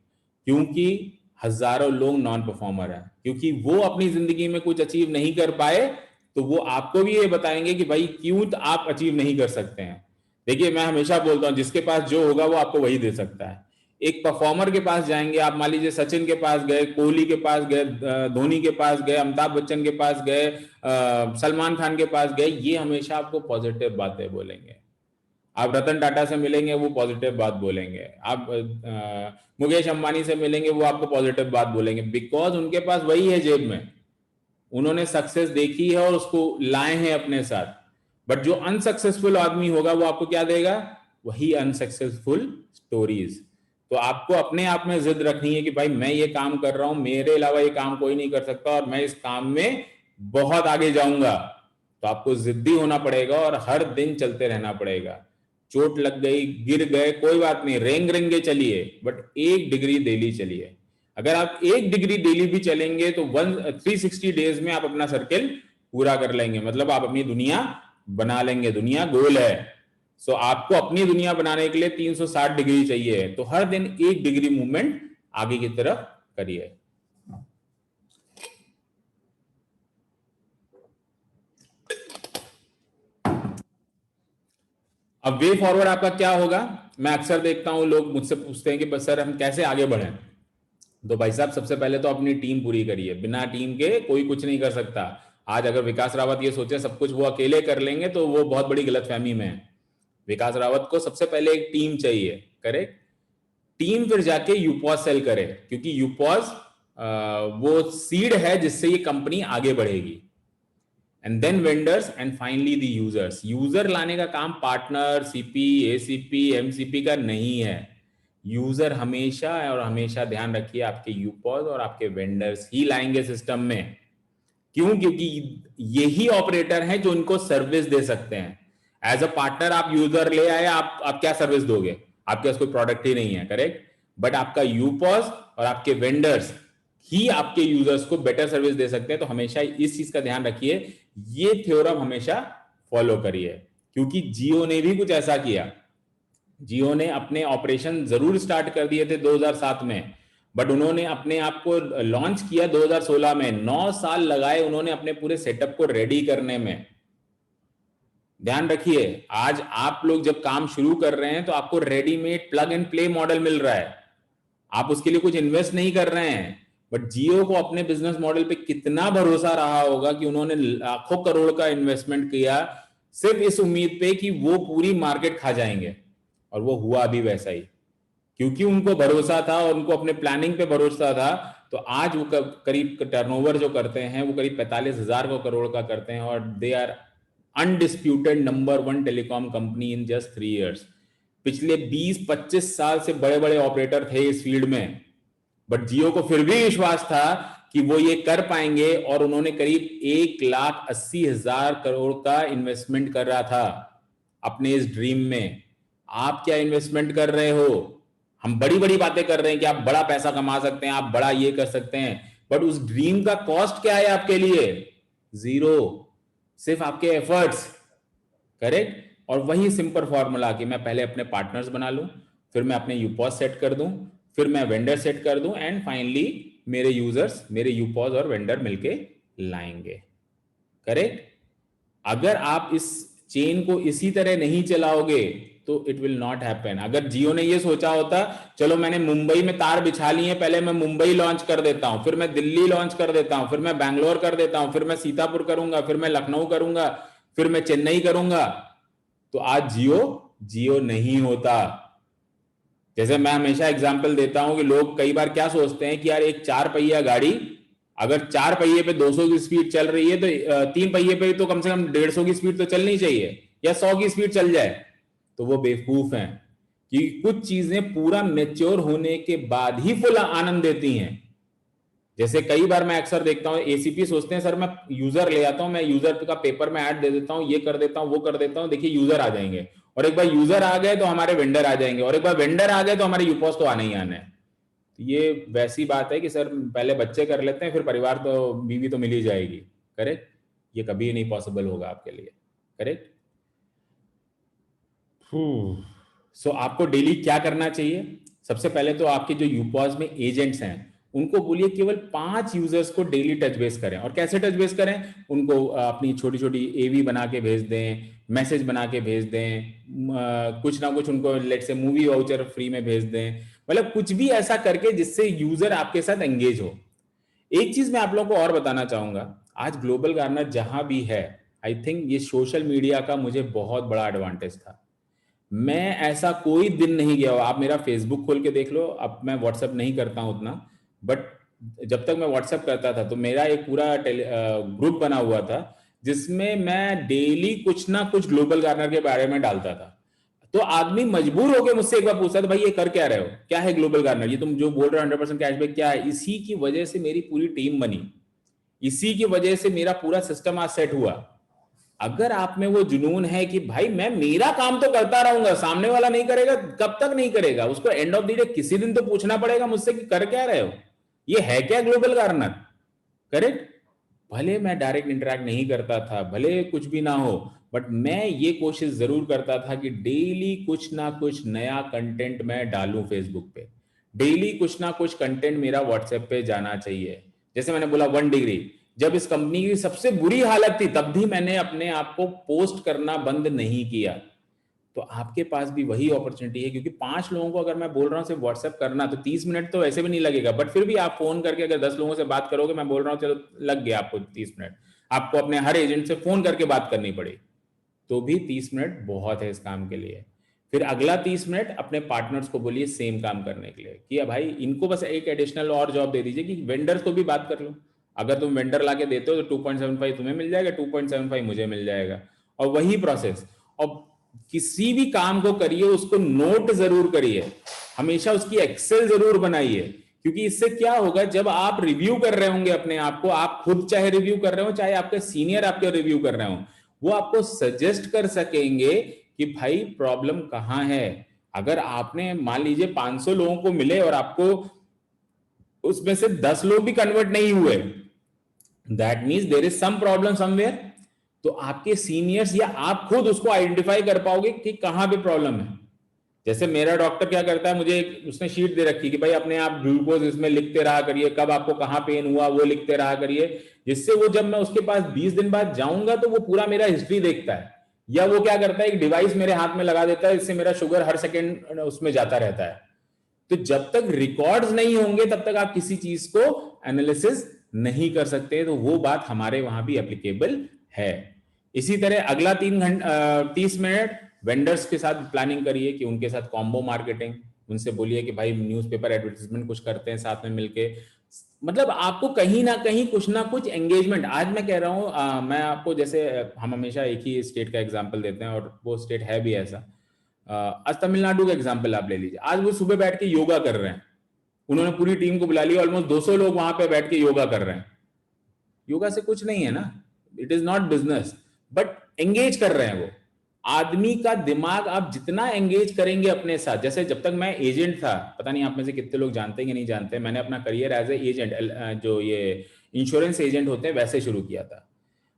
क्योंकि हजारों लोग नॉन परफॉर्मर हैं, क्योंकि वो अपनी जिंदगी में कुछ अचीव नहीं कर पाए, तो वो आपको भी ये बताएंगे कि भाई क्यों आप अचीव नहीं कर सकते हैं। देखिए, मैं हमेशा बोलता हूं, जिसके पास जो होगा वो आपको वही दे सकता है। एक परफॉर्मर के पास जाएंगे आप, मान लीजिए सचिन के पास गए, कोहली के पास गए, धोनी के पास गए, अमिताभ बच्चन के पास गए, सलमान खान के पास गए, ये हमेशा आपको पॉजिटिव बातें बोलेंगे। आप रतन टाटा से मिलेंगे, वो पॉजिटिव बात बोलेंगे। आप मुकेश अंबानी से मिलेंगे, वो आपको पॉजिटिव बात बोलेंगे, बिकॉज उनके पास वही है जेब में, उन्होंने सक्सेस देखी है और उसको लाए हैं अपने साथ। बट जो अनसक्सेसफुल आदमी होगा वो आपको क्या देगा? वही अनसक्सेसफुल स्टोरीज। तो आपको अपने आप में जिद रखनी है कि भाई मैं ये काम कर रहा हूं, मेरे अलावा ये काम कोई नहीं कर सकता और मैं इस काम में बहुत आगे जाऊंगा। तो आपको जिद्दी होना पड़ेगा और हर दिन चलते रहना पड़ेगा। चोट लग गई, गिर गए, कोई बात नहीं, रेंग रेंगे चलिए, बट 1 डिग्री डेली चलिए। अगर आप 1 डिग्री डेली भी चलेंगे तो 360 डेज में आप अपना सर्किल पूरा कर लेंगे, मतलब आप अपनी दुनिया बना लेंगे। दुनिया गोल है, सो आपको अपनी दुनिया बनाने के लिए 360 डिग्री चाहिए। तो हर दिन 1 डिग्री मूवमेंट आगे की तरफ करिए। अब वे फॉरवर्ड आपका क्या होगा? मैं अक्सर देखता हूं लोग मुझसे पूछते हैं कि बस सर हम कैसे आगे बढ़ें। तो भाई साहब, सबसे पहले तो अपनी टीम पूरी करिए। बिना टीम के कोई कुछ नहीं कर सकता। आज अगर विकास रावत ये सोचे सब कुछ वो अकेले कर लेंगे तो वो बहुत बड़ी गलतफहमी में है। विकास रावत को सबसे पहले एक टीम चाहिए, करेक्ट? टीम फिर जाके यूपॉज सेल करे, क्योंकि यूपॉज वो सीड है जिससे ये कंपनी आगे बढ़ेगी। And then vendors and finally the users. User लाने का काम पार्टनर, सीपी, एसीपी, एमसीपी का नहीं है। यूजर हमेशा और हमेशा ध्यान रखिए आपके यूपॉज और आपके वेंडर्स ही लाएंगे सिस्टम में। क्यों? क्योंकि यही ऑपरेटर हैं जो इनको सर्विस दे सकते हैं। एज अ पार्टनर आप यूजर ले आए, आप क्या सर्विस दोगे? आपके पास कोई प्रोडक्ट ही नहीं है, करेक्ट? बट आपका यूपॉज और आपके वेंडर्स ही आपके यूजर्स को बेटर सर्विस दे सकते हैं। तो हमेशा इस चीज का ध्यान रखिए, ये थ्योरम हमेशा फॉलो करिए, क्योंकि जियो ने भी कुछ ऐसा किया। जियो ने अपने ऑपरेशन जरूर स्टार्ट कर दिए थे 2007 में, बट उन्होंने अपने आप को लॉन्च किया 2016 में। 9 साल लगाए उन्होंने अपने पूरे सेटअप को रेडी करने में। ध्यान रखिए, आज आप लोग जब काम शुरू कर रहे हैं तो आपको readymade plug and play model मिल रहा है, आप उसके लिए कुछ इन्वेस्ट नहीं कर रहे हैं। बट जियो को अपने बिजनेस मॉडल पे कितना भरोसा रहा होगा कि उन्होंने लाखों करोड़ का इन्वेस्टमेंट किया सिर्फ इस उम्मीद पे कि वो पूरी मार्केट खा जाएंगे, और वो हुआ भी वैसा ही, क्योंकि उनको भरोसा था और उनको अपने प्लानिंग पे भरोसा था। तो आज वो करीब टर्नओवर जो करते हैं वो करीब 45,000 करोड़ का करते हैं, और they are undisputed number 1 telecom company in just 3 years. पिछले 20-25 साल से बड़े बड़े ऑपरेटर थे इस फील्ड में, बट जियो को फिर भी विश्वास था कि वो ये कर पाएंगे, और उन्होंने करीब 1,80,000 करोड़ का इन्वेस्टमेंट कर रहा था अपने इस ड्रीम में। आप क्या इन्वेस्टमेंट कर रहे हो? हम बड़ी बड़ी बातें कर रहे हैं कि आप बड़ा पैसा कमा सकते हैं, आप बड़ा ये कर सकते हैं, बट उस ड्रीम का कॉस्ट क्या है आपके लिए? 0। सिर्फ आपके एफर्ट्स, करेक्ट? और वही सिंपल फॉर्मूला कि मैं पहले अपने पार्टनर्स बना लूं, फिर मैं अपने यूपॉज सेट कर दूं, फिर मैं वेंडर सेट कर दूं, एंड फाइनली मेरे यूजर्स, मेरे यूपॉज और वेंडर मिलके लाएंगे, करेक्ट? अगर आप इस चेन को इसी तरह नहीं चलाओगे तो इट विल नॉट हैपन। अगर जियो ने ये सोचा होता, चलो मैंने मुंबई में तार बिछा लिए, पहले मैं मुंबई लॉन्च कर देता हूं, फिर मैं दिल्ली लॉन्च कर देता हूं, फिर मैं बैंगलोर कर देता हूं, फिर मैं सीतापुर करूंगा, फिर मैं लखनऊ करूंगा, फिर मैं चेन्नई करूंगा, तो आज जियो नहीं होता। जैसे मैं हमेशा एग्जांपल देता हूं कि लोग कई बार क्या सोचते हैं कि यार एक 4 पहिया गाड़ी अगर 4 पहिए पे 200 की स्पीड चल रही है तो 3 पहिए पे तो कम से कम 150 की स्पीड तो चलनी चाहिए, या 100 की स्पीड चल जाए। तो वो बेवकूफ हैं कि कुछ चीजें पूरा मेच्योर होने के बाद ही फुल आनंद देती हैं। जैसे कई बार मैं अक्सर देखता हूं, एसीपी सोचते हैं सर मैं यूजर ले आता हूं, मैं यूजर का पेपर में ऐड दे देता हूं, ये कर देता हूं, वो कर देता हूं, देखिए यूजर आ जाएंगे, और एक बार यूजर आ गए तो हमारे वेंडर आ जाएंगे, और एक बार वेंडर आ गए तो हमारे यूपॉस तो आने ही आने हैं। ये वैसी बात है कि सर पहले बच्चे कर लेते हैं, फिर परिवार तो, बीवी तो मिल ही जाएगी। करेक्ट? ये कभी नहीं पॉसिबल होगा आपके लिए। करेक्ट? सो आपको डेली क्या करना चाहिए? सबसे पहले तो आपके जो यूपॉज में एजेंट्स हैं उनको बोलिए केवल 5 यूजर्स को डेली टच बेस करें। और कैसे टच बेस करें? उनको अपनी छोटी छोटी एवी बना के भेज दें, मैसेज बना के भेज दें, कुछ ना कुछ उनको लेट से मूवी वाउचर फ्री में भेज दें, मतलब कुछ भी ऐसा करके जिससे यूजर आपके साथ एंगेज हो। एक चीज मैं आप लोगों को और बताना चाहूंगा, आज ग्लोबल गार्नर जहां भी है, आई थिंक ये सोशल मीडिया का मुझे बहुत बड़ा एडवांटेज था। मैं ऐसा कोई दिन नहीं गया, आप मेरा फेसबुक खोल के देख लो, अब मैं व्हाट्सएप नहीं करता हूं उतना, बट जब तक मैं व्हाट्सएप करता था तो मेरा एक पूरा ग्रुप बना हुआ था जिसमें मैं डेली कुछ ना कुछ ग्लोबल गार्नर के बारे में डालता था। तो आदमी मजबूर होकर मुझसे एक बार पूछता था, भाई ये कर क्या रहे हो, क्या है ग्लोबल गार्नर, ये तुम जो बोल रहे हो 100% कैशबैक क्या है? इसी की वजह से मेरी पूरी टीम बनी, इसी की वजह से मेरा पूरा सिस्टम आज सेट हुआ। अगर आप में वो जुनून है कि भाई मैं मेरा काम तो करता रहूंगा, सामने वाला नहीं करेगा, कब तक नहीं करेगा, उसको एंड ऑफ द डे किसी दिन तो पूछना पड़ेगा मुझसे कि कर क्या रहे हो, ये है क्या ग्लोबल गार्नर। करेक्ट? भले मैं डायरेक्ट इंटरेक्ट नहीं करता था, भले कुछ भी ना हो, बट मैं ये कोशिश जरूर करता था कि डेली कुछ ना कुछ नया कंटेंट मैं डालूं फेसबुक पे, डेली कुछ ना कुछ कंटेंट मेरा व्हाट्सएप पे जाना चाहिए। जैसे मैंने बोला 1 डिग्री, जब इस कंपनी की सबसे बुरी हालत थी तब भी मैंने अपने आप को पोस्ट करना बंद नहीं किया। तो आपके पास भी वही अपॉर्चुनिटी है, क्योंकि 5 लोगों को अगर मैं बोल रहा हूं सिर्फ व्हाट्सएप करना, तो 30 मिनट तो वैसे भी नहीं लगेगा, बट फिर भी आप फोन करके अगर 10 लोगों से बात करोगे, मैं बोल रहा हूं चलो लग गया आपको 30 मिनट, आपको अपने हर एजेंट से फोन करके बात करनी पड़ी, तो भी 30 मिनट बहुत है इस काम के लिए। फिर अगला 30 मिनट अपने पार्टनर्स को बोलिए सेम काम करने के लिए कि भाई इनको बस एक एडिशनल और जॉब दे दीजिए कि वेंडर्स को भी बात कर लो। अगर तुम वेंडर लाके देते हो तो 2.75 तुम्हें मिल जाएगा, 2.75 मुझे मिल जाएगा, और वही प्रोसेस। और किसी भी काम को करिए उसको नोट जरूर करिए, हमेशा उसकी एक्सेल जरूर बनाइए, क्योंकि इससे क्या होगा, जब आप रिव्यू कर रहे होंगे अपने आप को, आप खुद चाहे रिव्यू कर रहे हो चाहे आपके सीनियर आपके रिव्यू कर रहे हो, वो आपको सजेस्ट कर सकेंगे कि भाई प्रॉब्लम कहां है। अगर आपने मान लीजिए 500 लोगों को मिले और आपको उसमें से 10 लोग भी कन्वर्ट नहीं हुए, that means there is some problem somewhere. तो आपके सीनियर्स या आप खुद उसको आइडेंटिफाई कर पाओगे कि कहां पे प्रॉब्लम है। जैसे मेरा डॉक्टर क्या करता है, मुझे उसने शीट दे रखी कि भाई अपने आप ग्लूकोज इसमें लिखते रहा करिए, कब आपको कहां पेन हुआ वो लिखते रहा करिए, जिससे वो जब मैं उसके पास 20 दिन बाद जाऊंगा तो वो पूरा मेरा हिस्ट्री देखता है। या वो क्या करता है, एक डिवाइस मेरे हाथ में लगा देता है, इससे मेरा शुगर हर सेकेंड उसमें जाता रहता है। तो जब तक रिकॉर्ड्स नहीं होंगे तब तक आप किसी चीज को एनालिसिस नहीं कर सकते, तो वो बात हमारे वहां भी एप्लीकेबल है। इसी तरह अगला 30 मिनट वेंडर्स के साथ प्लानिंग करिए कि उनके साथ कॉम्बो मार्केटिंग, उनसे बोलिए कि भाई न्यूज़पेपर एडवर्टाइजमेंट कुछ करते हैं साथ में मिलके, मतलब आपको कहीं ना कहीं कुछ ना कुछ एंगेजमेंट। आज मैं कह रहा हूं, मैं आपको जैसे हम हमेशा एक ही स्टेट का एग्जांपल देते हैं और वो स्टेट है भी ऐसा। आज तमिलनाडु का एग्जांपल आप ले लीजिए, आज वो सुबह बैठ के योगा कर रहे हैं, उन्होंने पूरी टीम को बुला लिया, ऑलमोस्ट 200 लोग वहां पे बैठ के योगा कर रहे हैं। योगा से कुछ नहीं है ना, it is not business, but engage कर रहे हैं वो। आदमी का दिमाग आप जितना एंगेज करेंगे अपने साथ, जैसे जब तक मैं एजेंट था, पता नहीं आप में से कितने लोग जानते हैं कि नहीं जानते, मैंने अपना करियर एज ए एजेंट, जो ये इंश्योरेंस एजेंट होते हैं वैसे शुरू किया था।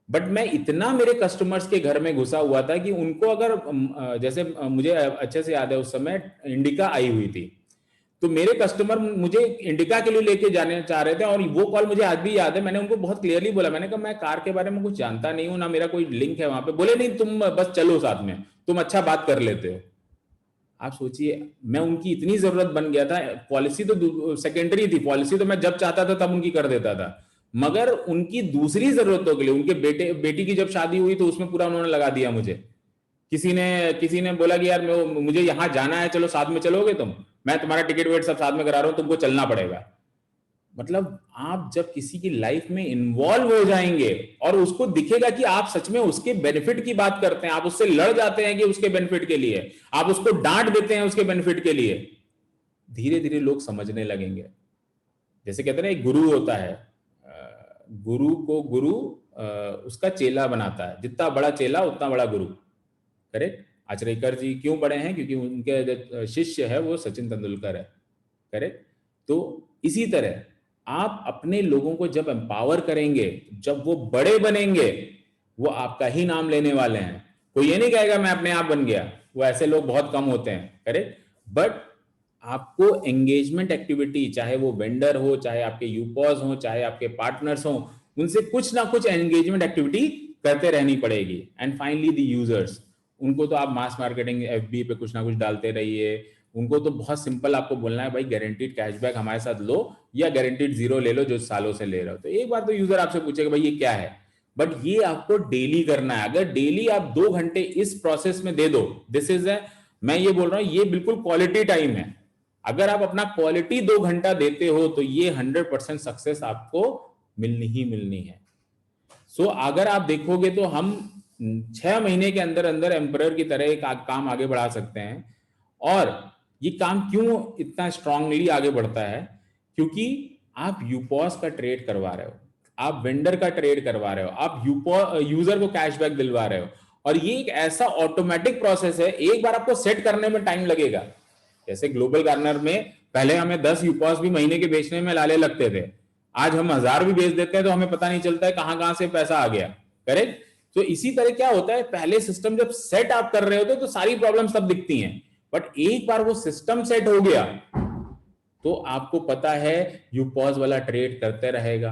बट मैं इतना मेरे कस्टमर्स के घर में घुसा हुआ था कि उनको अगर जैसे मुझे अच्छे से याद है उस समय इंडिका आई हुई थी, तो मेरे कस्टमर मुझे इंडिका के लिए लेके जाने चाह रहे थे, और वो कॉल मुझे आज भी याद है। मैंने उनको बहुत क्लियरली बोला, मैंने कहा मैं कार के बारे में कुछ जानता नहीं हूं, ना मेरा कोई लिंक है वहां पे। बोले नहीं तुम बस चलो साथ में, तुम अच्छा बात कर लेते हो। आप सोचिए, मैं उनकी इतनी जरूरत बन गया था। पॉलिसी तो सेकेंडरी थी, पॉलिसी तो मैं जब चाहता था तब उनकी कर देता था, मगर उनकी दूसरी जरूरतों के लिए, उनके बेटी की जब शादी हुई तो उसमें पूरा उन्होंने लगा दिया मुझे। किसी ने बोला कि यार मुझे यहां जाना है, चलो साथ में चलोगे तुम, मैं तुम्हारा टिकट वेट सब साथ में करा रहा हूं, तुमको चलना पड़ेगा। मतलब आप जब किसी की लाइफ में इन्वॉल्व हो जाएंगे और उसको दिखेगा कि आप सच में उसके बेनिफिट की बात करते हैं, आप उससे लड़ जाते हैं कि उसके बेनिफिट के लिए, आप उसको डांट देते हैं उसके बेनिफिट के लिए, धीरे धीरे लोग समझने लगेंगे। जैसे कहते हैं ना, एक गुरु होता है, गुरु को गुरु उसका चेला बनाता है, जितना बड़ा चेला उतना बड़ा गुरु। करेक्ट। आचरेकर जी क्यों बड़े हैं? क्योंकि उनके जो शिष्य है वो सचिन तेंदुलकर है। करेक्ट। तो इसी तरह आप अपने लोगों को जब एम्पावर करेंगे, जब वो बड़े बनेंगे, वो आपका ही नाम लेने वाले हैं। कोई ये नहीं कहेगा मैं अपने आप बन गया, वो ऐसे लोग बहुत कम होते हैं। करेक्ट। बट आपको एंगेजमेंट एक्टिविटी, चाहे वो वेंडर हो, चाहे आपके यूपॉज हो, चाहे आपके पार्टनर्स हो, उनसे कुछ ना कुछ एंगेजमेंट एक्टिविटी करते रहनी पड़ेगी। एंड फाइनली द यूजर्स, उनको तो आप मास मार्केटिंग एफबी पे कुछ ना कुछ डालते रहिए। उनको तो बहुत सिंपल आपको बोलना है, भाई गारंटीड कैशबैक हमारे साथ लो या गारंटीड जीरो ले लो जो सालों से ले रहे हो। तो एक बार तो यूजर आपसे पूछेगा भाई ये क्या है, बट ये आपको डेली करना है। अगर डेली आप 2 घंटे इस प्रोसेस में दे दो, दिस इज मैं ये बोल रहा हूं, ये बिल्कुल क्वालिटी टाइम है। अगर आप अपना क्वालिटी 2 घंटा देते हो तो ये 100% सक्सेस आपको मिलनी ही मिलनी है। सो अगर आप देखोगे तो हम 6 महीने के अंदर अंदर एम्परर की तरह एक काम आगे बढ़ा सकते हैं। और ये काम क्यों इतना स्ट्रांगली आगे बढ़ता है? क्योंकि आप यूपॉस का ट्रेड करवा रहे हो, आप वेंडर का ट्रेड करवा रहे हो, आप यूजर को कैशबैक दिलवा रहे हो, और ये एक ऐसा ऑटोमेटिक प्रोसेस है, एक बार आपको सेट करने में टाइम लगेगा। जैसे ग्लोबल गार्नर में पहले हमें 10 यूपॉस भी महीने के बेचने में लाले लगते थे, आज हम 1000 भी बेच देते हैं तो हमें पता नहीं चलता है कहां कहां से पैसा आ गया। करेक्ट। तो इसी तरह क्या होता है, पहले सिस्टम जब सेट आप कर रहे होते तो सारी प्रॉब्लम सब दिखती हैं, बट एक बार वो सिस्टम सेट हो गया तो आपको पता है यूपॉस वाला ट्रेड करते रहेगा,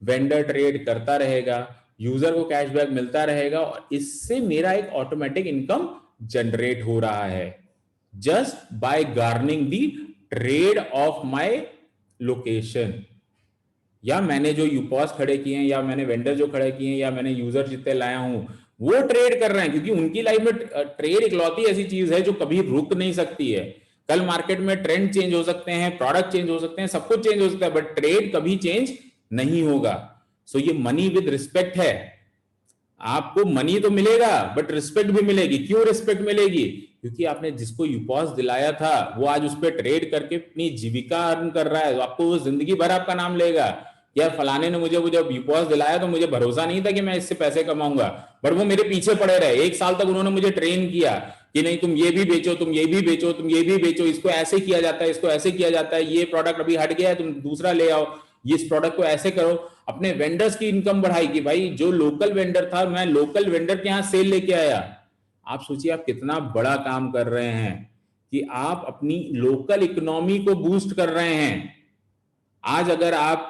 वेंडर ट्रेड करता रहेगा, यूजर को कैशबैक मिलता रहेगा, और इससे मेरा एक ऑटोमेटिक इनकम जनरेट हो रहा है just by garnering the trade of my location. या मैंने जो यूपॉस खड़े किए हैं, या मैंने वेंडर जो खड़े किए हैं, या मैंने यूजर जितने लाया हूं वो ट्रेड कर रहे हैं, क्योंकि उनकी लाइफ में ट्रेड इकलौती ऐसी चीज है जो कभी रुक नहीं सकती है। कल मार्केट में ट्रेंड चेंज हो सकते हैं, प्रोडक्ट चेंज हो सकते हैं, सब कुछ चेंज हो सकता है, बट ट्रेड कभी चेंज नहीं होगा। सो ये मनी विद रिस्पेक्ट है। आपको मनी तो मिलेगा बट रिस्पेक्ट भी मिलेगी। क्यों रिस्पेक्ट मिलेगी? क्योंकि आपने जिसको यूपॉस दिलाया था वो आज उस पर ट्रेड करके अपनी जीविका अर्न कर रहा है, तो आपको वो जिंदगी भर आपका नाम लेगा। यार फलाने ने मुझे यूपॉस दिलाया तो मुझे भरोसा नहीं था कि मैं इससे पैसे कमाऊंगा, बट वो मेरे पीछे पड़े रहे, 1 साल तक उन्होंने मुझे ट्रेन किया कि नहीं तुम ये भी बेचो, तुम ये भी बेचो, तुम ये भी बेचो, इसको ऐसे किया जाता है, इसको ऐसे किया जाता है, ये प्रोडक्ट अभी हट गया है तुम दूसरा ले आओ, इस प्रोडक्ट को ऐसे करो। अपने वेंडर्स की इनकम बढ़ाई कि भाई जो लोकल वेंडर था मैं लोकल वेंडर के यहाँ सेल लेके आया। आप सोचिए आप कितना बड़ा काम कर रहे हैं कि आप अपनी लोकल इकोनॉमी को बूस्ट कर रहे हैं। आज अगर आप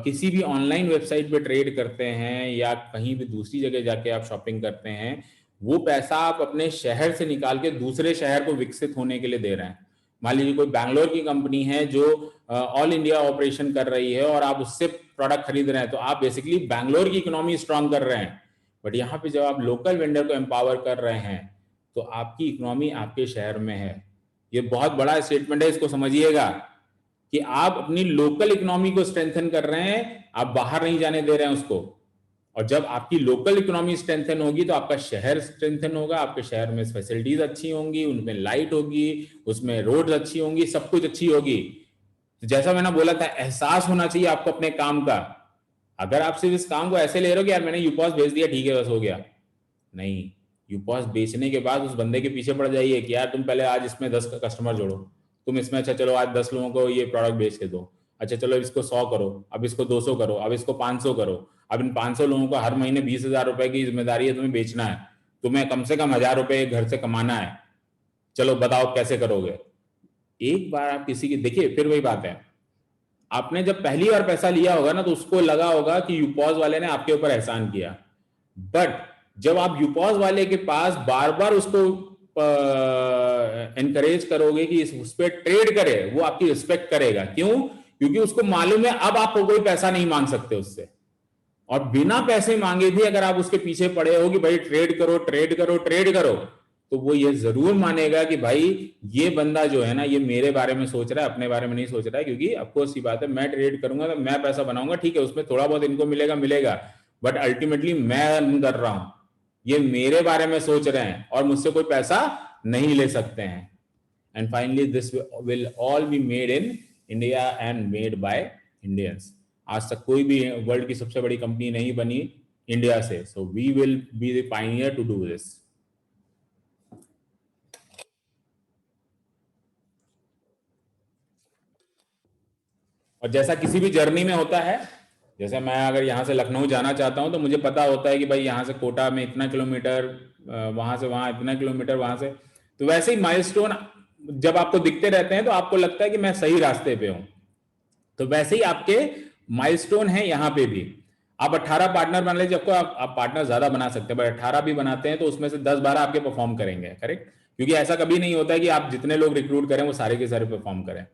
किसी भी ऑनलाइन वेबसाइट पे ट्रेड करते हैं या कहीं भी दूसरी जगह जाके आप शॉपिंग करते हैं, वो पैसा आप अपने शहर से निकाल के दूसरे शहर को विकसित होने के लिए दे रहे हैं। मान लीजिए कोई बैंगलोर की कंपनी है जो ऑल इंडिया ऑपरेशन कर रही है और आप उससे प्रोडक्ट खरीद रहे हैं, तो आप बेसिकली बैंगलोर की इकोनॉमी स्ट्रांग कर रहे हैं। बट यहाँ पे जब आप लोकल वेंडर को एम्पावर कर रहे हैं तो आपकी इकोनॉमी आपके शहर में है। ये बहुत बड़ा स्टेटमेंट है, इसको समझिएगा कि आप अपनी लोकल इकोनॉमी को स्ट्रेंथन कर रहे हैं, आप बाहर नहीं जाने दे रहे हैं उसको। और जब आपकी लोकल इकोनॉमी स्ट्रेंथन होगी तो आपका शहर स्ट्रेंथन होगा, आपके शहर में फैसिलिटीज अच्छी होंगी, उनमें लाइट होगी, उसमें रोड्स अच्छी होंगी, सब कुछ अच्छी होगी। तो जैसा मैंने बोला था, एहसास होना चाहिए आपको अपने काम का। अगर आप सिर्फ इस काम को ऐसे ले रहे हो कि यार मैंने यूपॉस भेज दिया ठीक है बस हो गया, नहीं, यूपॉस बेचने के बाद उस बंदे के पीछे पड़ जाइए कि यार तुम पहले आज इसमें 10 कस्टमर जोड़ो, तुम इसमें अच्छा चलो आज 10 लोगों को ये प्रोडक्ट बेच के दो, अच्छा चलो इसको 100 करो, अब इसको 200 करो, अब इसको 500 करो, अब इन 500 लोगों को हर महीने 20,000 रुपए की जिम्मेदारी है, तुम्हें बेचना है, तुम्हें कम से कम 1,000 रुपए घर से कमाना है, चलो बताओ कैसे करोगे। एक बार आप किसी की देखिए, फिर वही बात है, आपने जब पहली बार पैसा लिया होगा ना तो उसको लगा होगा कि यूपॉस वाले ने आपके ऊपर एहसान किया, बट जब आप यूपॉस वाले के पास बार बार उसको एनकरेज करोगे कि उस पर ट्रेड करे, वो आपकी रिस्पेक्ट करेगा। क्यों? क्योंकि उसको मालूम है अब आपको कोई पैसा नहीं मांग सकते उससे, और बिना पैसे मांगे भी अगर आप उसके पीछे पड़े हो कि भाई ट्रेड करो ट्रेड करो ट्रेड करो, तो वो ये जरूर मानेगा कि भाई ये बंदा जो है ना, ये मेरे बारे में सोच रहा है, अपने बारे में नहीं सोच रहा है। क्योंकि अफकोर्स ये बात है, मैं ट्रेड करूंगा तो मैं पैसा बनाऊंगा, ठीक है, उसमें थोड़ा बहुत इनको मिलेगा, बट अल्टीमेटली मैं अर्न कर रहा हूं, ये मेरे बारे में सोच रहे हैं और मुझसे कोई पैसा नहीं ले सकते हैं। And finally this will all be made in India and made by Indians. आज तक कोई भी वर्ल्ड की सबसे बड़ी कंपनी नहीं बनी इंडिया से, so we will be the pioneer to do this. और जैसा किसी भी जर्नी में होता है, जैसे मैं अगर यहाँ से लखनऊ जाना चाहता हूँ तो मुझे पता होता है कि भाई यहाँ से कोटा में इतना किलोमीटर, वहां से वहां इतना किलोमीटर, वहां से, तो वैसे ही माइलस्टोन जब आपको दिखते रहते हैं तो आपको लगता है कि मैं सही रास्ते पे हूं। तो वैसे ही आपके माइलस्टोन है यहाँ पे भी। आप 18 पार्टनर बना लीजिए, आपको आप पार्टनर ज्यादा बना सकते हैं, बट 18 भी बनाते हैं तो उसमें से 10-12 आपके परफॉर्म करेंगे, करेक्ट? क्योंकि ऐसा कभी नहीं होता है कि आप जितने लोग रिक्रूट करें वो सारे के सारे परफॉर्म करें,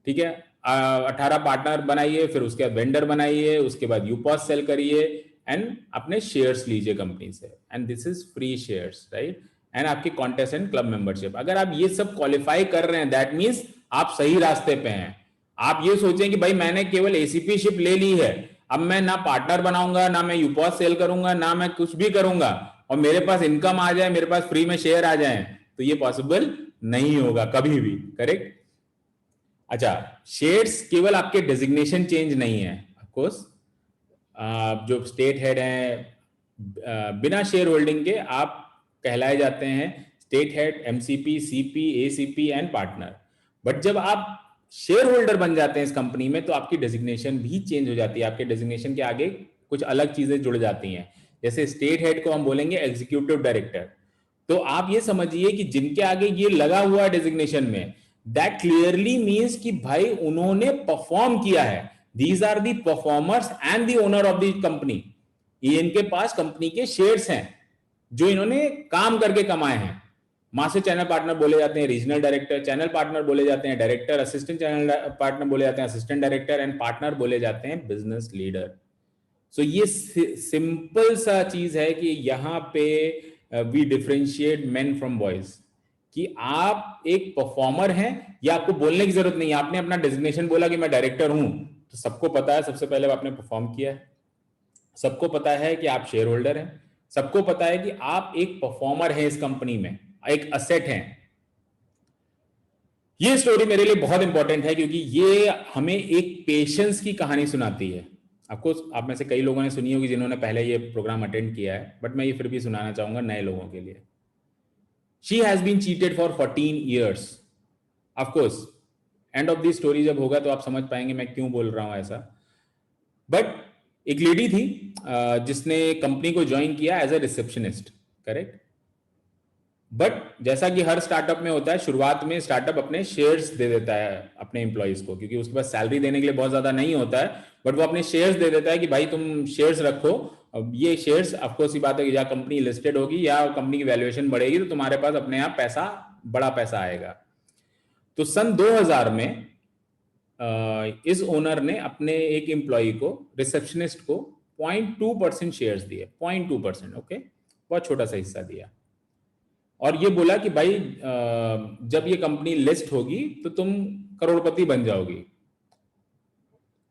ठीक है? 18 पार्टनर बनाइए, फिर उसके बाद वेंडर बनाइए, उसके बाद यूपॉस सेल करिए एंड अपने शेयर्स लीजिए कंपनी से, and this is free shares, right? And आपकी कॉन्टेस्ट एंड क्लब मेंबरशिप, अगर आप ये सब क्वालिफाई कर रहे हैं दैट मीन्स आप सही रास्ते पे हैं। आप ये सोचें कि भाई मैंने केवल एसीपी शिप ले ली है, अब मैं ना पार्टनर बनाऊंगा, ना मैं यूपॉस सेल करूंगा, ना मैं कुछ भी करूंगा, और मेरे पास इनकम आ जाए, मेरे पास फ्री में शेयर आ जाए, तो ये पॉसिबल नहीं होगा कभी भी, करेक्ट? अच्छा, शेयर्स केवल आपके डेजिग्नेशन चेंज नहीं है, ऑफकोर्स जो स्टेट हेड हैं बिना शेयर होल्डिंग के आप कहलाए जाते हैं state head, MCP, CP, ACP and partner. But जब आप शेयर होल्डर बन जाते हैं इस कंपनी में तो आपकी डेजिग्नेशन भी चेंज हो जाती है, आपके डेजिग्नेशन के आगे कुछ अलग चीजें जुड़ जाती हैं। जैसे स्टेट हेड को हम बोलेंगे एग्जीक्यूटिव डायरेक्टर। तो आप ये समझिए कि जिनके आगे ये लगा हुआ है डेजिग्नेशन में, दैट क्लियरली मीन्स कि भाई उन्होंने परफॉर्म किया है, these are the performers and the owner of the company. ये इनके पास कंपनी के शेयर्स हैं जो इन्होंने काम करके कमाए हैं। मास्टर चैनल पार्टनर बोले जाते हैं रीजनल डायरेक्टर, चैनल पार्टनर बोले जाते हैं डायरेक्टर, असिस्टेंट चैनल पार्टनर बोले जाते हैं असिस्टेंट डायरेक्टर, एंड पार्टनर बोले जाते हैं बिजनेस लीडर। सो ये सिंपल सा चीज है कि यहाँ पे we differentiate men from boys, कि आप एक परफॉर्मर हैं, या आपको बोलने की जरूरत नहीं है। आपने अपना डेजिग्नेशन बोला कि मैं डायरेक्टर हूं, तो सबको पता है सबसे पहले आपने परफॉर्म किया है, सबको पता है कि आप शेयर होल्डर हैं, सबको पता है कि आप एक परफॉर्मर हैं इस कंपनी में, एक असेट हैं। ये स्टोरी मेरे लिए बहुत इंपॉर्टेंट है क्योंकि ये हमें एक पेशेंस की कहानी सुनाती है। आपको, आप में से कई लोगों ने सुनी होगी जिन्होंने पहले ये प्रोग्राम अटेंड किया है, बट मैं ये फिर भी सुनाना चाहूंगा नए लोगों के लिए। She has been cheated for 14 years। Of course end of the story जब होगा तो आप समझ पाएंगे मैं क्यों बोल रहा हूं ऐसा। बट एक लेडी थी जिसने कंपनी को ज्वाइन किया as a receptionist, correct? But जैसा कि हर स्टार्टअप में होता है, शुरुआत में स्टार्टअप अपने शेयर्स दे देता है अपने एम्प्लॉइज को, क्योंकि उसके पास सैलरी देने के लिए बहुत ज्यादा नहीं होता है, बट वो अपने शेयर्स दे देता है कि भाई तुम शेयर्स रखो। अब ये शेयर्स ऑफकोर्स ही बात है कि या कंपनी लिस्टेड होगी या कंपनी की वैल्यूएशन बढ़ेगी तो तुम्हारे पास अपने आप पैसा, बड़ा पैसा आएगा। तो सन 2000 में इस ओनर ने अपने एक एम्प्लॉय को, रिसेप्शनिस्ट को 0.2% शेयर्स दिए, 0.2%, ओके, बहुत छोटा सा हिस्सा दिया, और ये बोला कि भाई जब ये कंपनी लिस्ट होगी तो तुम करोड़पति बन जाओगी।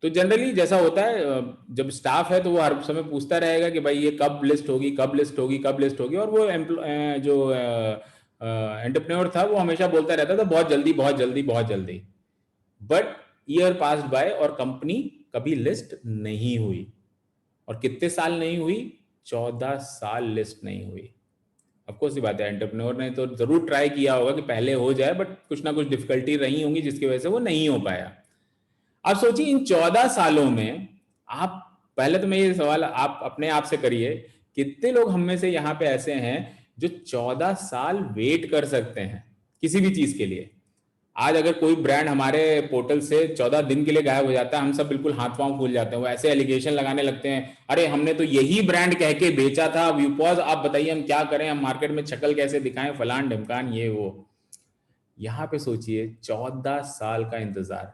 तो जनरली जैसा होता है जब स्टाफ है तो वो हर समय पूछता रहेगा कि भाई ये कब लिस्ट होगी, कब लिस्ट होगी, कब लिस्ट होगी, और वो जो एंटरप्रेन्योर था वो हमेशा बोलता रहता था बहुत जल्दी, बहुत जल्दी, बहुत जल्दी। बट ईयर पास्ड बाय और कंपनी कभी लिस्ट नहीं हुई। और कितने साल नहीं हुई? 14 साल लिस्ट नहीं हुई। ऑफकोर्स ये बात है, एंटरप्रेन्योर ने तो जरूर ट्राई किया होगा कि पहले हो जाए, बट कुछ ना कुछ डिफिकल्टी रही होंगी जिसकी वजह से वो नहीं हो पाया। अब सोचिए इन 14 सालों में आप, पहले तो मैं ये सवाल आप अपने आप से करिए, कितने लोग हम में से यहाँ पे ऐसे हैं जो 14 साल वेट कर सकते हैं किसी भी चीज के लिए? आज अगर कोई ब्रांड हमारे पोर्टल से 14 दिन के लिए गायब हो जाता है, हम सब बिल्कुल हाथ पांव फूल जाते हैं, वो ऐसे एलिगेशन लगाने लगते हैं, अरे हमने तो यही ब्रांड कह के बेचा था व्यूपॉज, आप बताइए हम क्या करें, हम मार्केट में शक्ल कैसे दिखाएं, फलान ढमकान ये वो। यहाँ पे सोचिए 14 साल का इंतजार।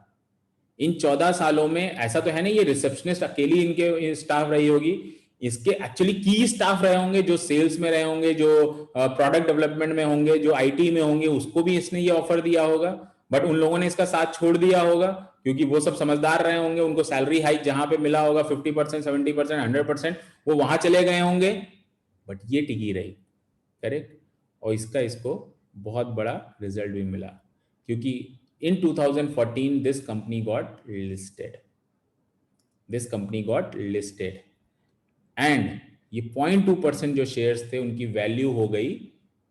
इन 14 सालों में ऐसा तो है नहीं ये रिसेप्शनिस्ट अकेली इनके स्टाफ रही होगी, इसके एक्चुअली की स्टाफ रहे होंगे, जो सेल्स में रहे होंगे, जो प्रोडक्ट डेवलपमेंट में होंगे, जो आईटी में होंगे, उसको भी इसने ये ऑफर दिया होगा, बट उन लोगों ने इसका साथ छोड़ दिया होगा क्योंकि वो सब समझदार रहे होंगे, उनको सैलरी हाइक जहां पे मिला होगा 50%, 70%, 100%, वो वहां चले गए होंगे, बट ये टिकी रही। करेक्ट। और इसको बहुत बड़ा रिजल्ट भी मिला क्योंकि इन 2014 this company got listed and ये 0.2% जो शेयर्स थे उनकी वैल्यू हो गई